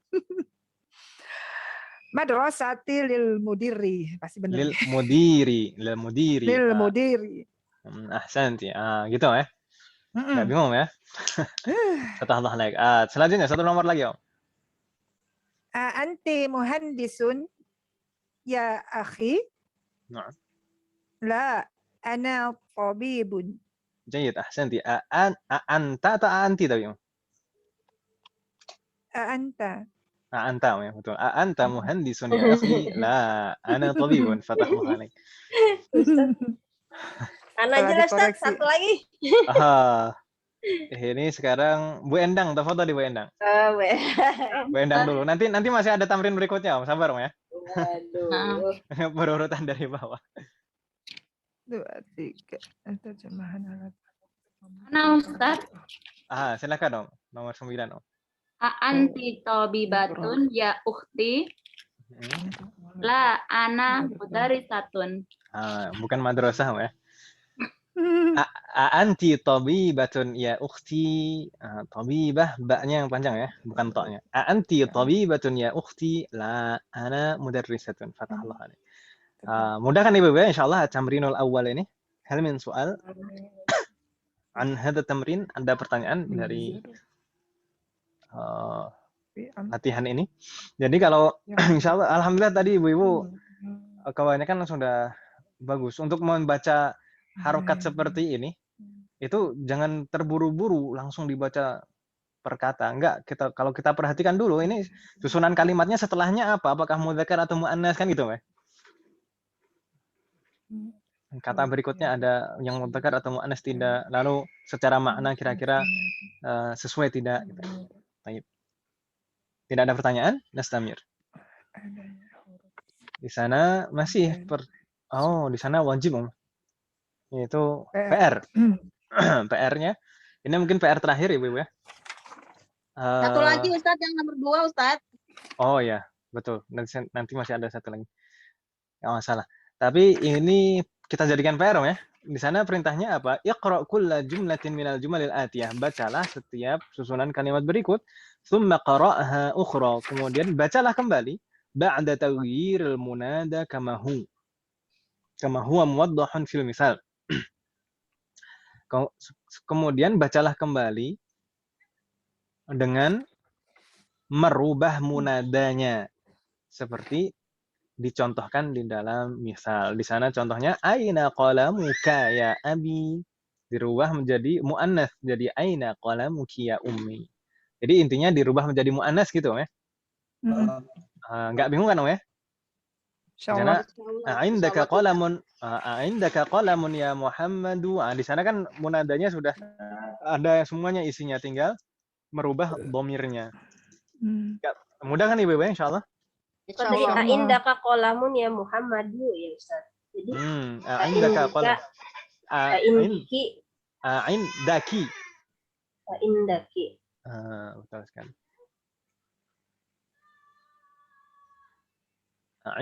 madrasati lil mudiri. Pasti benar. Lil mudiri. Lil mudiri. Ahsanti. Gitu ya. Enggak bingung ya. Fatahallahu alaik. Selanjutnya satu nomor lagi, Om. Anti muhandisun ya akhi. Nah. La ana tabibun. Jayyid, ahsanti. Anta atau anti tadi? Anta. Anta ya, betul. Anta muhandisun ya akhi. La ana tabibun. Fatahallahu alaik. Ana jelas, satu lagi. Ini sekarang Bu Endang, tafadhali Bu Endang. Bu Endang dulu. Nanti masih ada tamrin berikutnya, Om. Sabar, Om ya. Waduh. Berurutan dari bawah. 2, 3. Terjemahan alat. Mana, Ustaz? Silakan, Om. Nomor 9, Om. Anti tabibatun ya ukhti. La ana mudarrisatun. Bukan madrasah, Om ya. Anti tabibatun ya ukhti. Tabibah, baknya yang panjang ya, bukan toknya. Anti tabibatun ya ukhti. La ana mudarrisatun. Fatahullah alaik. Mudah kan Ibu ya, insyaallah tamrinul awal ini. Hal min soal an hadha tamrin, ada pertanyaan dari latihan ini. Jadi kalau insyaallah alhamdulillah tadi Ibu-ibu kebanyakan sudah bagus untuk membaca harokat seperti ini. Itu jangan terburu-buru langsung dibaca per kata. Enggak, kalau kita perhatikan dulu ini susunan kalimatnya setelahnya apa? Apakah mudzakkar atau muannas kan gitu, ya? Kata berikutnya ada yang mudzakkar atau muannas tidak. Lalu secara makna kira-kira sesuai tidak gitu. Baik. Tidak ada pertanyaan? Nastamir. Di sana masih di sana wajib, Om. Itu PR. PR-nya. Ini mungkin PR terakhir Ibu ya. Satu lagi Ustadz, yang nomor 2 Ustadz. Oh ya, betul. Nanti masih ada satu lagi. Nggak masalah. Tapi ini kita jadikan PR ya. Di sana perintahnya apa? Iqra' kulla jumlatin minal jumalil atiyah. Bacalah setiap susunan kalimat berikut. Tsumma qara'ha ukhra. Kemudian bacalah kembali. Ba'da taghyiril munada kama huwa muwaddahun fil misal. Kemudian bacalah kembali dengan merubah munadanya seperti dicontohkan di dalam misal. Di sana contohnya aina qalamuka ya abi, dirubah menjadi muannas jadi aina qalamuki ya ummi. Jadi intinya dirubah menjadi muannas gitu ya. Enggak bingung kan, Om ya? Karena indaka qalamun ya Muhammadu. Di sana kan munadanya sudah ada semuanya isinya, tinggal merubah dhamirnya. Mudah kan Ibu ya, insyaallah? Insyaallah. Indaka qalamun ya Muhammadu ya Ustaz. Jadi indaka qalam. Indaki. Indaki. Betul sekali.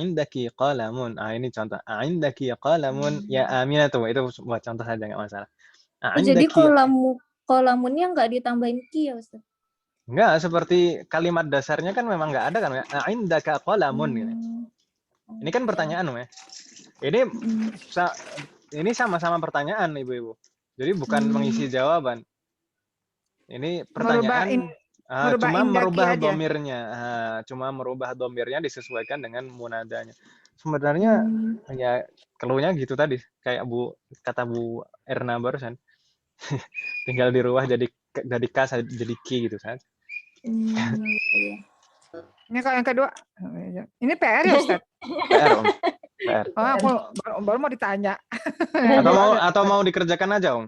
Indaki qalamun. Ini contoh. Indaki qalamun ya Aminah tuh. Itu buat contoh saja, enggak masalah. Jadi qalamunnya enggak ditambahin ki ya Ustaz? Enggak, seperti kalimat dasarnya kan memang enggak ada kan ya. Indaka qalamun gitu. Ini kan pertanyaan ya. Ini sama-sama pertanyaan Ibu-ibu. Jadi bukan mengisi jawaban. Ini pertanyaan cuma merubah dhamirnya. Cuma merubah dhamirnya disesuaikan dengan munadanya. Sebenarnya ya keluhnya gitu tadi, kayak kata Bu Erna barusan. Tinggal dirubah jadi K jadi K gitu kan. Ini kalau yang kedua. Ini PR ya Ustaz? PR, Om. PR. Aku baru mau ditanya. Atau mau dikerjakan aja, Om?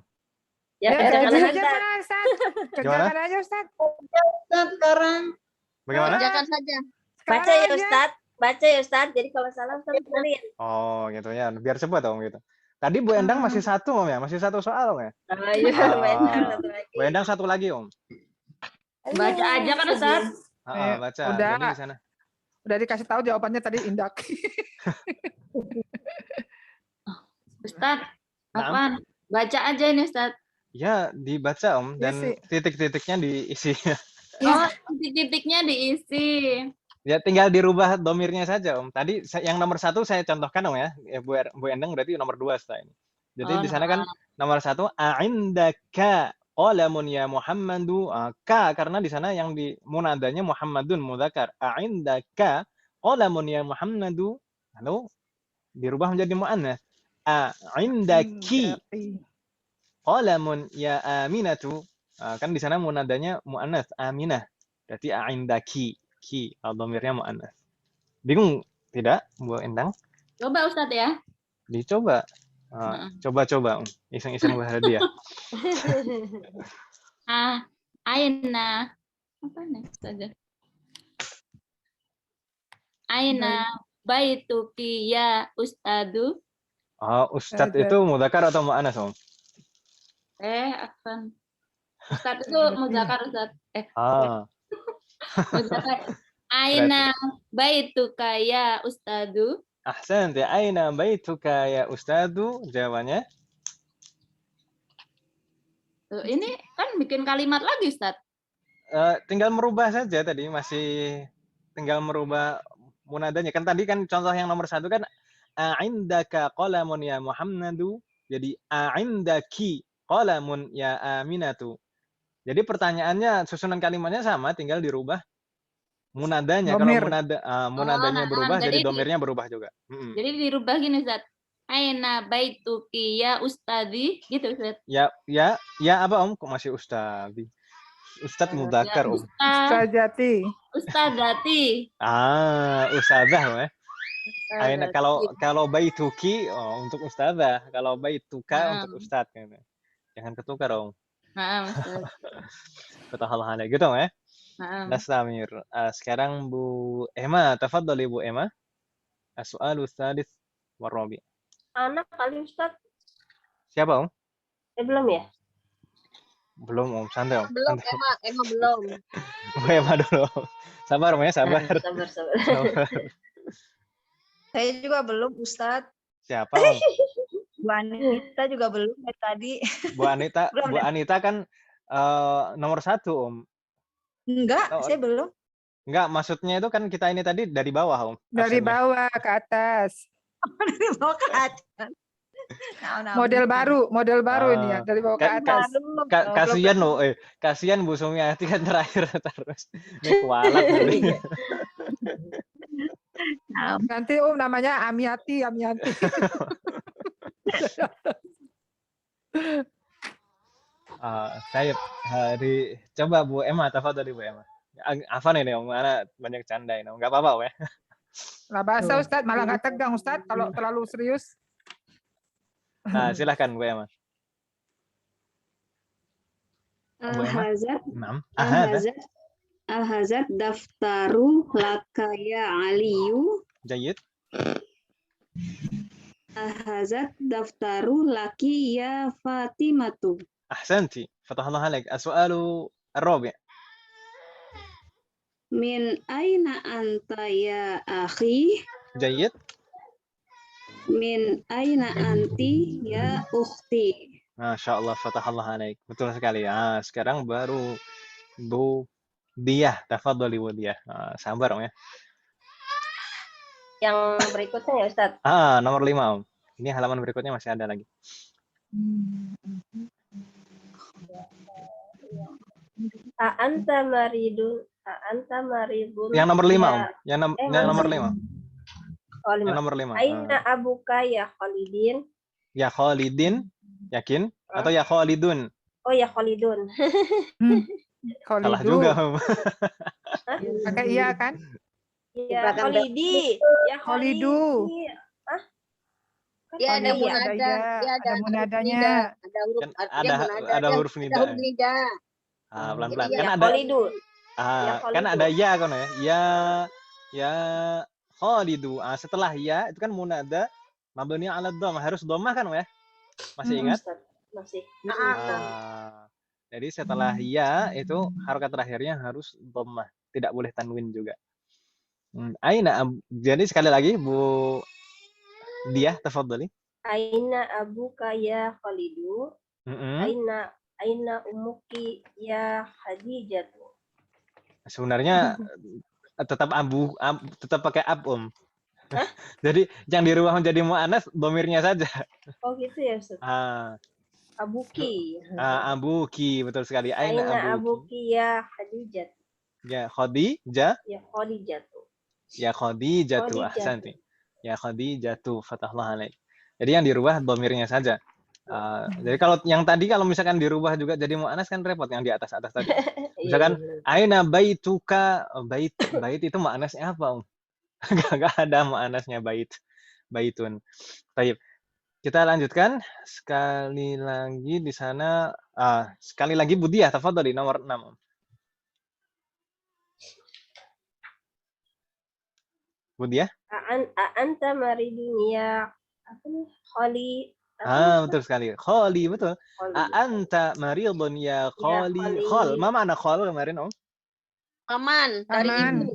Ya, kerjakan aja Ustaz. Kerjakan aja Ustaz. Ustaz sekarang. Bagaimana? Kerjakan saja. Baca ya Ustaz. Baca ya Ustaz. Jadi kalau salah Ustaz benerin. Oh, gitu ya. Biar cepat Om gitu. Tadi Bu Endang masih satu Om ya? Masih satu soal Om ya? Iya, Bu Endang satu lagi. Bu Endang satu lagi Om. Baca aja kan Ustaz? Baca. Udah. Jadi di sana. Udah dikasih tahu jawabannya tadi Indaki. Ustaz, apaan? Baca aja ini Ustaz. Ya, dibaca Om, dan titik-titiknya diisi. Oh, titik-titiknya diisi. Ya, tinggal dirubah dhamirnya saja Om. Tadi yang nomor 1 saya contohkan Om ya. Bu Endang berarti nomor 2 setelah ini. Jadi di sana kan nomor 1 a'indaka qalamun ya Muhammadu. Ka karena di sana yang di munadanya Muhammadun mudzakkar. A'indaka qalamun ya Muhammadu. Lalu dirubah menjadi muannas. A'indaki qalamun ya Aminatu. Kan di sana munadanya muannas Aminah. Berarti a'indaki. Ki, dhamirnya muannas. Bingung tidak, Bu Endang? Coba Ustaz ya. Dicoba. Coba-coba, iseng-iseng berhadiah. Aina. Apa nih saja? Aina baituki ya Ustadu. Ustad itu mudzakkar atau muannas, Om? Afan. Ustad itu mudzakkar Ustaz. Aina baituka ya Ustadu. Ahsan, aina baituka ya Ustadu. Jawabannya Tuh, ini kan bikin kalimat lagi, Ustaz. Tinggal merubah saja tadi, masih tinggal merubah munadanya. Kan tadi kan contoh yang nomor 1 kan a'indaka qalamun ya Muhammadu. Jadi a'indaki qalamun ya Aminatu. Jadi pertanyaannya susunan kalimatnya sama, tinggal dirubah munadanya. Kalau Domir. munadanya berubah, jadi jadi domirnya berubah juga. Jadi dirubah gini, Ustaz. Aina baituki ya ustadi, gitu, Ustaz. Ya apa Om? Kok masih ustadi? Ustadz mudzakkar Om. Ustazati. Ustadati. Ustadzah Om ya. Aina kalau baituki untuk ustadzah, kalau baituka untuk ustadz gitu. Jangan ketukar Om. Ustaz. Fatahallah gitu Om ya. Nasamir. Sekarang Bu Emma, tafadhali Bu Emma. As-su'alu tsalits warabi'. Anak kali Ustaz. Siapa Om? Belum ya? Belum Om, santai Om. Belum, Emma belum. Bu Emma dulu. Sabar Om ya, sabar. Sabar. Saya juga belum, Ustadz. Siapa Om? Bu Anita juga belum dari tadi. Bu Anita, Belum, Bu Anita kan nomor 1 Om. Enggak, saya belum. Enggak, maksudnya itu kan kita ini tadi dari bawah Om. Dari absennya. bawah ke atas. Dari bawah ke atas. Model baru ini ya, dari bawah ke atas. Kasihan loh, kasihan Bu Sumiati kan terakhir terus. Ini kualat tadi. Nanti namanya Amiati. Saya coba Bu Emma, tafadhali Bu Emma. Afan ini Om, mana banyak canda ini Om. Enggak apa-apa Om ya. Nggak bahasa Ustadz, malah nggak tegang Ustadz kalau terlalu serius. Silahkan Bu Emma. Al-hazat daftaru laka ya Aliyu. Jayyid. Al-hazat daftaru laki ya Fatimatu. Ahsanti. Fatahallah alaik. As-su'alu ar-rabi'. Min aina anta ya akhi? Jayyid. Min aina anti ya ukhti? Masya Allah, fatahallah alaik. Betul sekali. Sekarang baru Bu Diah. Tafadhali Bu Diah. Sabar Om ya. Yang berikutnya ya Ustaz. Nomor 5 Om. Ini halaman berikutnya masih ada lagi. A'anta maridun. Yang nomor 5 Om. Yang nomor 5. Oh, 5. Yang nomor 5. Aina abuka ya Khalidin. Ya Khalidin, yakin? Atau ya Khalidun? Oh ya Khalidun. Salah juga Om. Pakai iya kan? Ya Khalidi. Ya Khalidu. Ya ada munada. Ada munadanya. Ada huruf nida. Pelan-pelan. Kan ada Khalidu. Kan ada ya kan ya. Ya Khalidu. Setelah ya itu kan munada mabni 'ala dhammah, harus dhammah kan ya? Masih ingat? Masih. Jadi setelah ya itu harokat terakhirnya harus dhammah, tidak boleh tanwin juga. Jadi sekali lagi Bu Diah, tafadhali. Aina abuka ya Khalidu. Aina umuki ya Khadijatu. Sebenarnya tetap tetap pakai ab Om. Jadi yang dirubah menjadi mu'anats domirnya saja. Oh gitu ya Ustaz. Abuki. Abuki, betul sekali. Aina abuki ya Khadijat. Ya Khadijah. Ya Khadijatu. Ya Khadijatu, ahsanti. Ya Khadijatu, fatahlah alaik. Jadi yang dirubah domirnya saja. Jadi kalau yang tadi kalau misalkan dirubah juga jadi mu'anats kan repot yang di atas tadi. Misalkan aina baituka, bait itu mu'anasnya apa Om? Enggak ada mu'anasnya baitun. Baik. Kita lanjutkan sekali lagi di sana. Sekali lagi Bu Diah, tafadhali nomor 6 Om. Bu Diah? A'anta maridun ya apa nih? Khali. Betul sekali. Khali, betul. A'anta maridun ya khali. Khol, ma makna khol kemarin Om? Paman dari ibu.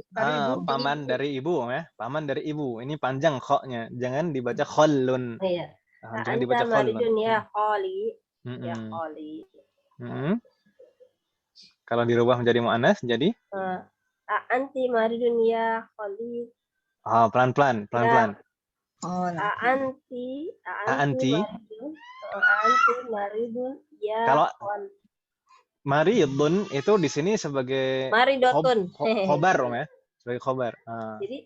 Paman dari ibu ya. Paman dari ibu. Ini panjang khoknya. Jangan dibaca kholun. Iya. Jangan dibaca kholun. Maridun ya khali. Ya khali. Kalau dirubah menjadi mu'annas jadi Anti maridun ya kholi. pelan-pelan. Oh, Anti Anti. maridun. Anti maridun ya Kalau kholi. maridun itu di sini sebagai Maridotun. khobar ya, sebagai khobar. Jadi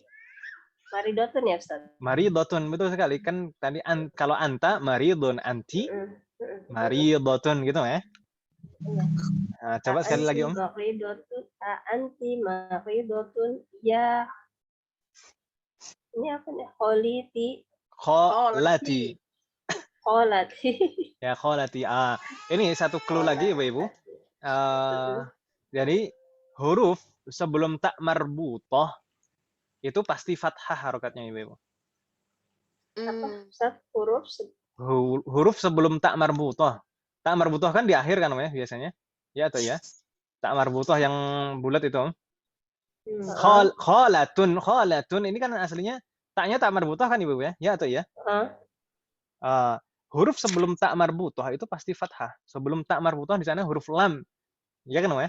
maridotun ya Ustaz. Maridotun, betul sekali. Kan tadi kalau anta maridun, anti maridotun gitu ya. Nah, coba sekali lagi Om. Anti maridotun ya. Ini apa nih? Kholati. Ya, kholati. Ini satu clue lagi Ibu-ibu. Jadi huruf sebelum tak marbutoh itu pasti fathah harokatnya Ibu-ibu. Ustaz, Huruf sebelum tak marbutoh. Tak marbutoh kan di akhir kan Om ya biasanya? Ya atau ya? Tak marbutoh yang bulat itu Om. Kholatun ini kan aslinya taknya tak marbutoh kan Ibu ya? Ya atau ya? Huruf sebelum tak marbutoh itu pasti fathah. Sebelum tak marbutoh di sana huruf lam. Ya kan Om ya?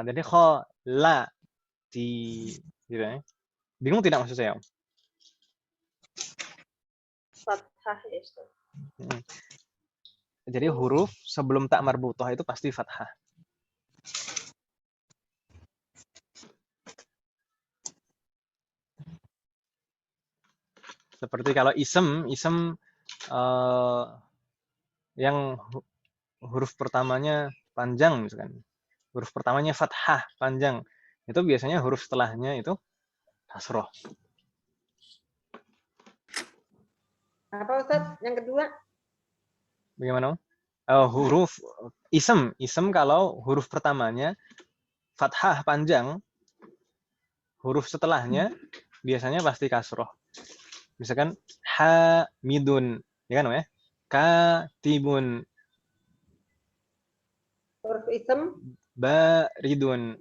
Jadi kholati gitu ya. Bingung tidak maksud saya Om? fathah ya Ustaz. Jadi huruf sebelum tak marbutoh itu pasti fathah. Seperti kalau isem yang huruf pertamanya panjang misalkan. Huruf pertamanya fathah panjang. Itu biasanya huruf setelahnya itu kasroh. Apa Ustaz? Yang kedua? Bagaimana? Huruf isem kalau huruf pertamanya fathah panjang, huruf setelahnya biasanya pasti kasroh. Misalkan hamidun, ya kan ya? Katibun. Huruf isem Baridun.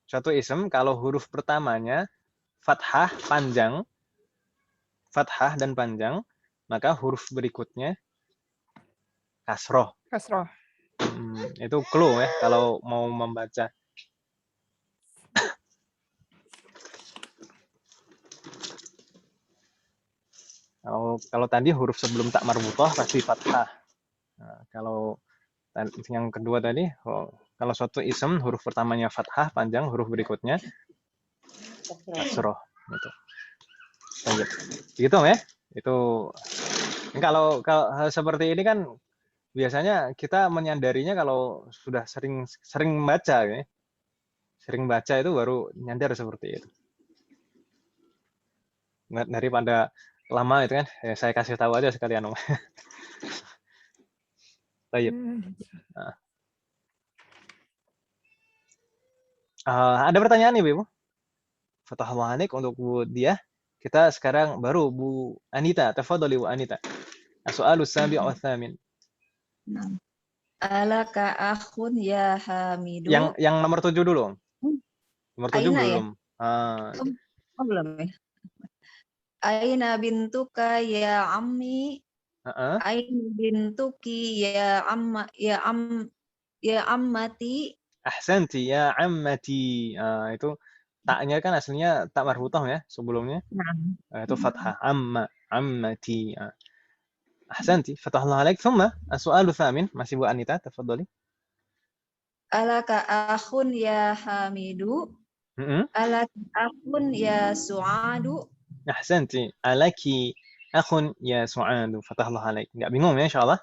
Suatu isem kalau huruf pertamanya fathah dan panjang, maka huruf berikutnya kasroh. Itu clue ya kalau mau membaca. Kalau tadi huruf sebelum tak marbutoh pasti fathah. Kalau yang kedua tadi, kalau suatu isem huruf pertamanya fathah panjang, huruf berikutnya kasroh. Gitu. Gitu ya. Itu kalau seperti ini kan biasanya kita menyadarinya kalau sudah sering baca ya. Sering baca itu baru nyadar seperti itu. Daripada lama itu kan, ya saya kasih tahu aja sekalian Om. Baik. Ada pertanyaan nih Bu? Fatahullah alaik untuk Bu Diah. Kita sekarang baru Bu Anita. Tafadhali Bu Anita. As-su'alus sabi'u tsamin. Alaka akhun ya Hamidu. Yang nomor 7 dulu. Nomor 7 belum. Ya? Belum ya. Aina bintuka ya ammi. Aina bintuki ya ammati. Ahsanti ya ammati. Itu taknya kan aslinya tak marbutoh ya sebelumnya. Itu fathah ammati. Ahsanti. Fatahullah alaik. Thumma as-su'alu tsamin. Masih Bu Anita, tafadhali. Alaka akhun ya Hamidu. Alaka akhun ya Su'adu. Ahsanti. Alaki akhun ya Su'adu. Fatahullah alaik. Enggak bingung ya insyaallah.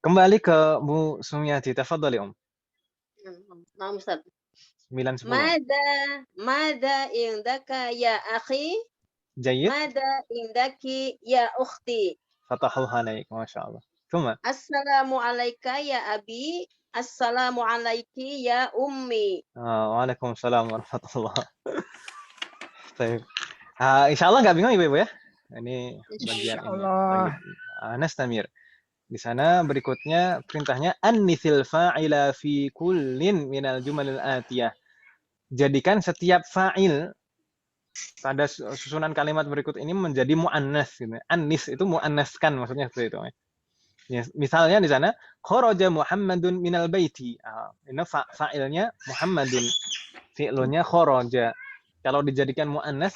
Kembali ke Bu Sumiati, tafadhali Om. Nah, Ustaz. 9-10. Mada indaka ya akhi? Jayyid. Mada indaki ya ukhti? Fatahullah alaik, masyaallah. Thumma. Assalamu alayka ya abi. Assalamu alayki ya ummi. Waalaikumsalam warahmatullah. Baik. Insyaallah enggak bingung Ibu ya. Ini bagian ini. Nastamir. Di sana berikutnya perintahnya annithil fa'ila fi kullin minal jumalil atiyah. Jadikan setiap fa'il pada susunan kalimat berikut ini menjadi mu'annas gitu. Annis itu mu'annaskan maksudnya seperti itu. Misalnya di sana kharaja Muhammadun minal baiti. Ini fa'ilnya Muhammadun. Fi'lunya kharaja. Kalau dijadikan muannas,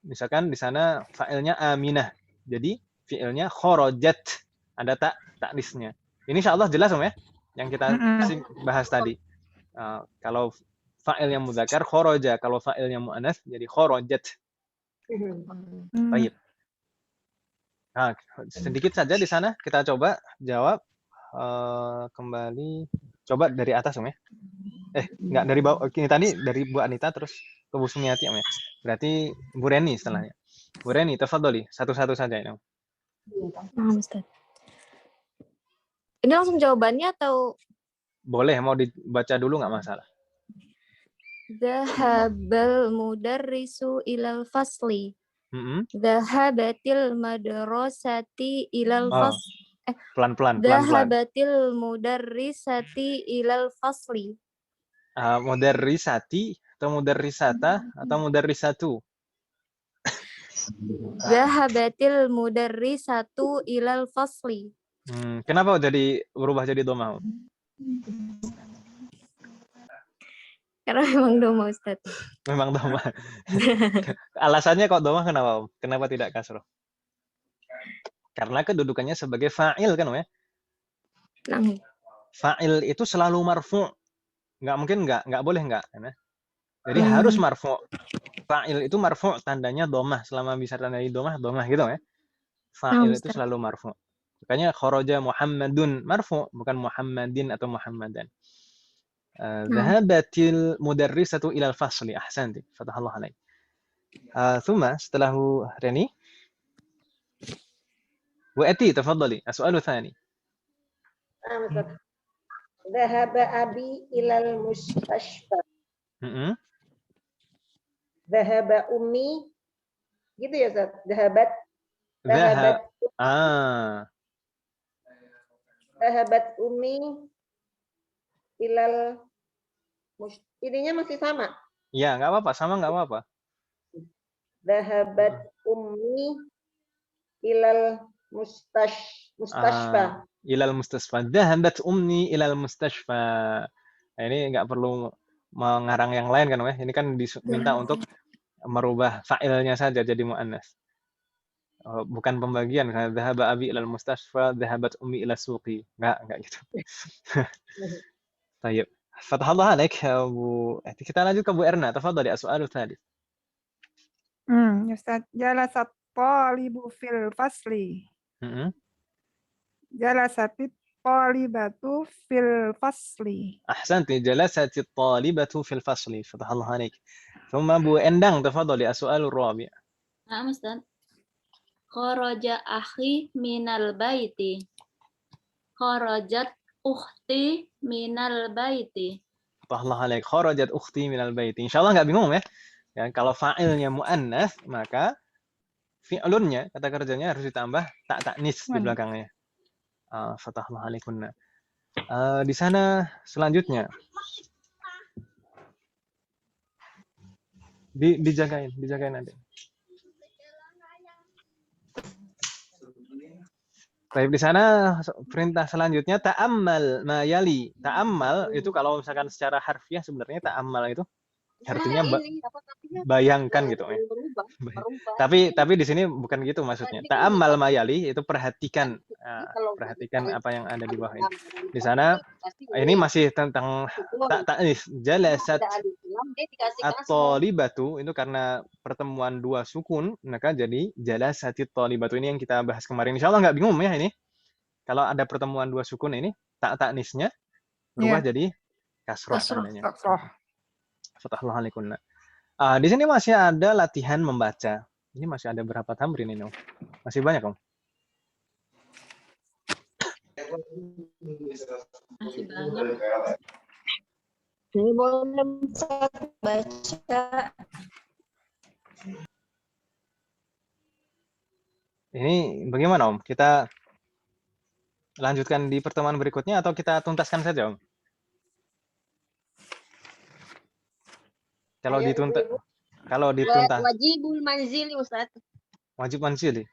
misalkan di sana fa'ilnya Aminah. Jadi fi'ilnya kharajat. Ada ta'nisnya. Ini insyaallah jelas ya yang kita bahas tadi. Kalau fa'ilnya mudzakkar kharaja, kalau fa'ilnya muannas jadi kharajat. Baik. Nah, sedikit saja di sana kita coba jawab kembali. Coba dari atas ya. Enggak dari bawah. Oke, tadi dari Bu Anita terus ke Bu Sumiati ya. Berarti Bu Reni setelahnya. Bu Reni, tafadholi, satu-satu saja ini. Paham, Ustaz. Ini langsung jawabannya atau boleh mau dibaca dulu nggak masalah. Dhahabal mudarrisu ilal fasli. Dhahabatil madrasati ilal fasli. Pelan-pelan. Dhahabatil mudarrisati ilal fasli. Mudarrisati atau mudarrisata atau mudarrisatu? Dhahabatil mudarrisatu ilal fasli. Kenapa berubah jadi dhamma? Karena memang dhamma, Ustaz. Memang dhamma. Alasannya kok dhamma kenapa, Om? Kenapa tidak kasroh? Karena kedudukannya sebagai fa'il kan, Om ya? Fa'il itu selalu marfu'. Nggak mungkin nggak boleh nggak. Ya? Jadi harus marfu'. Fa'il itu marfu', tandanya dhammah. Selama bisa tandai dhammah gitu ya. Fa'il itu selalu marfu'. Makanya kharaja Muhammadun marfu', bukan Muhammadin atau Muhammadan. Dhahabatil mudarrisatu ilal fasli. Ahsanti. Fatahallahu alaik. Thumma setelahu Reni. Bu Eti, tafadhali. As-su'alu tsani. Dhahaba abi ilal mustashfa. Dhahaba ummi. Gitu ya, Ustaz? Dhahabat ummi ilal ininya masih sama? Ya, nggak apa-apa. Sama nggak apa-apa. Dhahabat ummi ilal mustashfa. Ilal mustashfa. Dhahabat ummi ilal mustashfa. Nah, ini nggak perlu mengarang yang lain kan, Ini kan diminta untuk merubah fa'ilnya saja jadi muannas. Bukan pembagian. Dhahaba abi ilal mustashfa, dhahabat ummi ila suqi. Nggak gitu. Baik. Fatahallahu alaik, Bu. Kita lanjut ke Bu Erna. Tafadhali as-su'alu tsalits. Ustaz, jalasat talibu fil fasli. Jalasatit talibatu fil fasli. Ahsanti, jalasatit talibatu fil fasli. Fatahallahu alaik. Thumma Bu Endang, tafadhali as-su'alu rabi'. Nah, Ustaz. Kharaja akhi minal baiti. Kharajat ukhti minal baiti. Fatahallahu alaik. Kharajat ukhti minal baiti. Insyaallah nggak bingung ya. Kalau fa'ilnya muannas, maka fi'lunnya, kata kerjanya harus ditambah ta'nis di belakangnya. Fatahallahu alaikunna. Di sana selanjutnya. Dijagain nanti. Baik, di sana perintah selanjutnya ta'ammal ma yali. Ta'ammal itu kalau misalkan secara harfiah sebenarnya ta'ammal itu artinya bayangkan gitu ya. Tapi di sini bukan gitu maksudnya. Ta'ammal ma yali itu perhatikan apa yang ada di bawah ini. Di sana ini masih tentang ta'nis. Jalasat at-talibatu itu karena pertemuan dua sukun maka jadi jalasatit talibatu. Ini yang kita bahas kemarin. Insyaallah nggak bingung ya ini. Kalau ada pertemuan dua sukun ini ta'nisnya berubah jadi kasroh tandanya. Fatahallahu alaikunna. Di sini masih ada latihan membaca. Ini masih ada berapa tamrin ini, Om? Masih banyak, Om? Masih banyak. Ini boleh baca. Ini bagaimana, Om? Kita lanjutkan di pertemuan berikutnya atau kita tuntaskan saja, Om? Kalau dituntas. Wajibul manzili, Ustaz. Wajib manzili.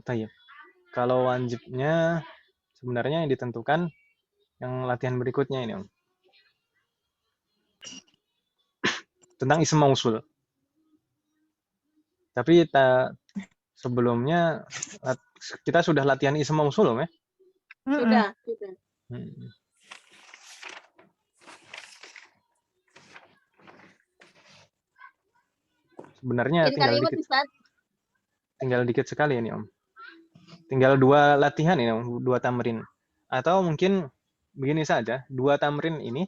Tayyib. Kalau wajibnya sebenarnya yang ditentukan yang latihan berikutnya ini, Om. Tentang isim mausul. Tapi sebelumnya kita sudah latihan isim mausul, Om, ya? Sudah. Sebenarnya tinggal dikit sekali ini, Om. Tinggal 2 latihan ini, Om, 2 tamrin. Atau mungkin begini saja, 2 tamrin ini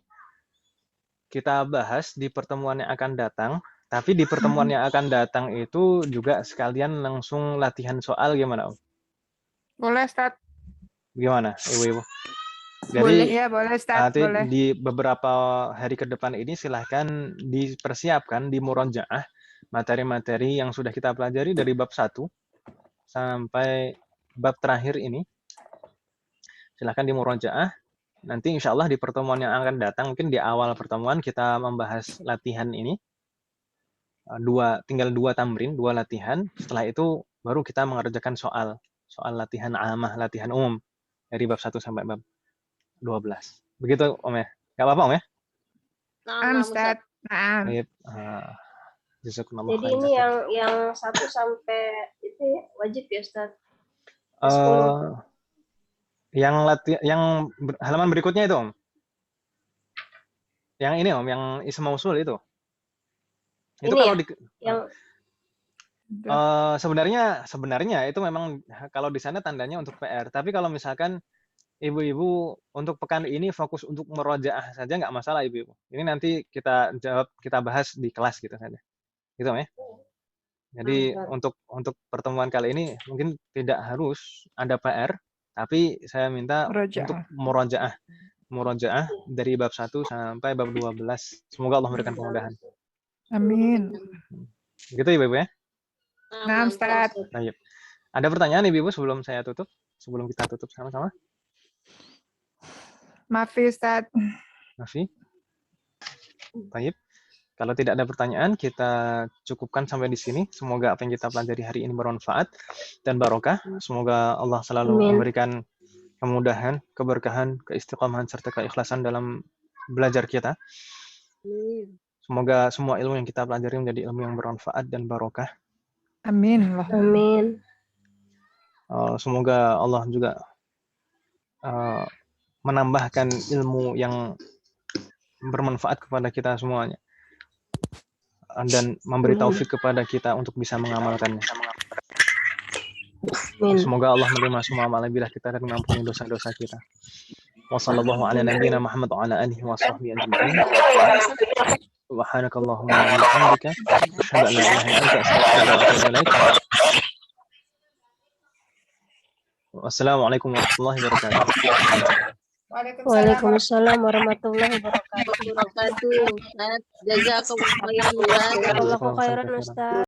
kita bahas di pertemuan yang akan datang, tapi di pertemuan yang akan datang itu juga sekalian langsung latihan soal, gimana, Om? Boleh, Ustaz. Gimana, Ibu-ibu? Jadi Boleh, ya, boleh, Ustaz. Boleh. di beberapa hari ke depan ini silahkan dipersiapkan di murojaah materi-materi yang sudah kita pelajari dari bab 1 sampai bab terakhir ini. Silahkan di murojaah. Nanti insya Allah di pertemuan yang akan datang, mungkin di awal pertemuan kita membahas latihan ini. Tinggal 2 tamrin, 2 latihan. Setelah itu baru kita mengerjakan soal latihan amah, latihan umum dari bab 1 sampai bab 12. Begitu, Om, ya? Nggak apa-apa, Om, ya? Nah, Ustaz. Nah. Jadi ini yang 1 sampai itu wajib ya, Ustaz? Yang halaman berikutnya itu, Om. Yang ini, Om, yang isim mausul itu. Itu ini kalau ya? sebenarnya itu memang kalau di sana tandanya untuk PR. Tapi kalau misalkan ibu-ibu untuk pekan ini fokus untuk merojaah saja nggak masalah, ibu-ibu. Ini nanti kita bahas di kelas gitu saja. Gitu, Om, ya. Jadi untuk pertemuan kali ini mungkin tidak harus ada PR, tapi saya minta untuk murojaah dari bab 1 sampai bab 12. Semoga Allah memberikan kemudahan. Amin. Gitu, Ibu-ibu, ya? Nah, Ustaz. Baik. Ada pertanyaan, Ibu-ibu, sebelum saya tutup? Sebelum kita tutup sama-sama? Maafi, Ustaz. Maafi? Baik. Kalau tidak ada pertanyaan, kita cukupkan sampai di sini. Semoga apa yang kita pelajari hari ini bermanfaat dan barokah. Semoga Allah selalu memberikan kemudahan, keberkahan, keistiqomahan, serta keikhlasan dalam belajar kita. Semoga semua ilmu yang kita pelajari menjadi ilmu yang bermanfaat dan barokah. Amin. Amin. Semoga Allah juga menambahkan ilmu yang bermanfaat kepada kita semuanya. Dan memberi taufik kepada kita untuk bisa mengamalkannya. Semoga Allah menerima semua amal ibadah kita dan mengampuni dosa-dosa kita. Wassallallahu ala nabiyyina Muhammad wa ala alihi wa sahbihi ajma'in. Subhanakallahumma wa bihamdika asyhadu an la ilaha illa anta astaghfiruka wa atubu ilaik. Wassalamualaikum warahmatullahi wabarakatuh. Waalaikumsalam warahmatullahi wabarakatuh. Jazakumullah khairan, Ustaz. Ustaz.